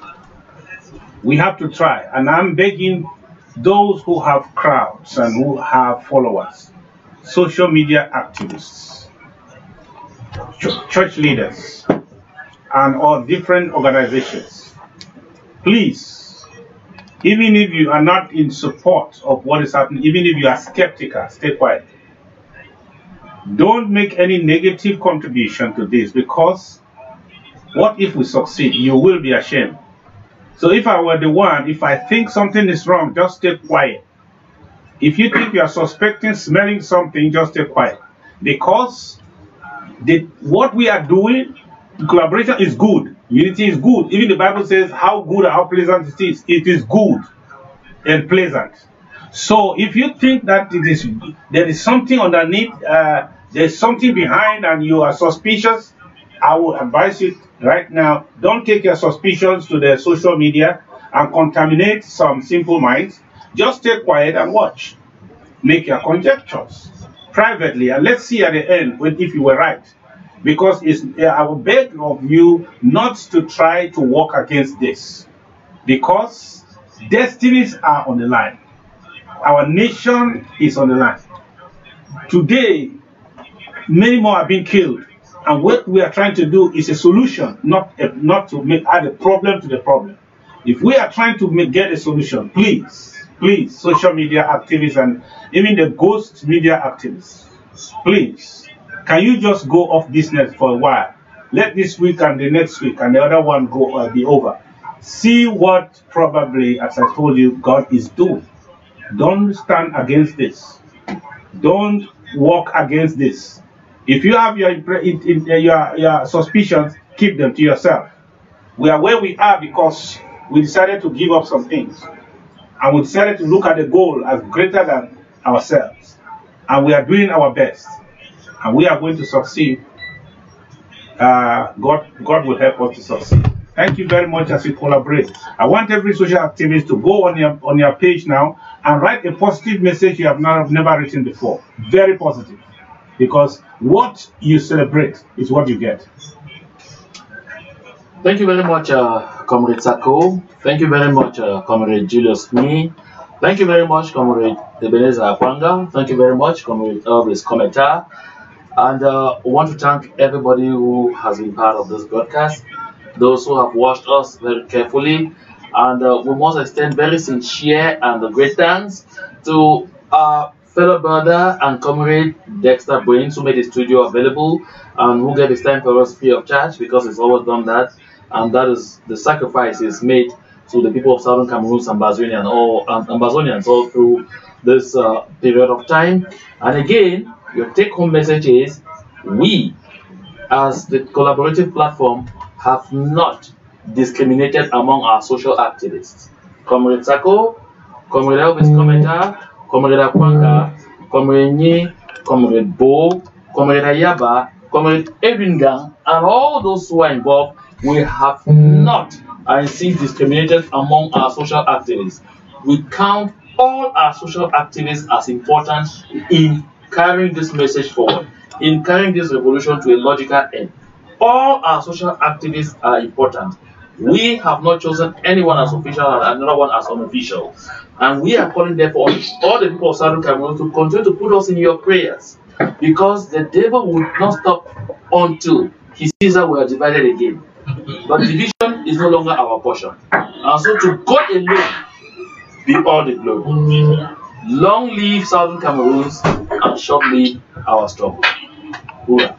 We have to try, and I'm begging those who have crowds and who have followers, social media activists, church leaders, and all different organizations, please, even if you are not in support of what is happening, even if you are skeptical, stay quiet. Don't make any negative contribution to this, because what if we succeed? You will be ashamed. So if I were the one, if I think something is wrong, just stay quiet. If you think you are suspecting, smelling something, just stay quiet. Because what we are doing, collaboration is good. Unity is good. Even the Bible says how good and how pleasant it is. It is good and pleasant. So if you think that there is something underneath, there's something behind and you are suspicious, I would advise you right now, don't take your suspicions to the social media and contaminate some simple minds. Just stay quiet and watch. Make your conjectures privately, and let's see at the end if you were right. Because I would beg of you not to try to walk against this. Because destinies are on the line. Our nation is on the line. Today, many more are being killed. And what we are trying to do is a solution, not to add a problem to the problem. If we are trying to get a solution, please, social media activists and even the ghost media activists, please, can you just go off business for a while? Let this week and the next week and the other one be over. See what probably, as I told you, God is doing. Don't stand against this. Don't walk against this. If you have your suspicions, keep them to yourself. We are where we are because we decided to give up some things. And we decided to look at the goal as greater than ourselves. And we are doing our best. And we are going to succeed. God will help us to succeed. Thank you very much as we collaborate. I want every social activist to go on your page now and write a positive message you have never written before. Very positive. Because what you celebrate is what you get. Thank you very much, Comrade Sako. Thank you very much, Comrade Julius Me. Thank you very much, Comrade Ebenezer Apanga. Thank you very much, Comrade Elvis Kometa. And we want to thank everybody who has been part of this broadcast, those who have watched us very carefully. And we must extend very sincere and great thanks to our fellow brother and comrade Dexter Brains, who made the studio available and who gave his time for us free of charge, because he's always done that. And that is the sacrifice he's made to the people of Southern Cameroon, Ambazonians all through this period of time. And again, your take-home message is, we, as the collaborative platform, have not discriminated among our social activists. Comrade Sako, Comrade Elvis Kometa, Comrade Apanga, Comrade Nye, Comrade Bo, Comrade Ayaba, Comrade Edwin Gang, and all those who are involved, we have not, I see, discriminated among our social activists. We count all our social activists as important in carrying this message forward, in carrying this revolution to a logical end. All our social activists are important. We have not chosen anyone as official and another one as unofficial. And we are calling, therefore, all the people of Southern Cameroon to continue to put us in your prayers, because the devil will not stop until he sees that we are divided again. But division is no longer our portion. And so to God alone be all the glory. Long live Southern Cameroons and short live our struggle. Hoorah.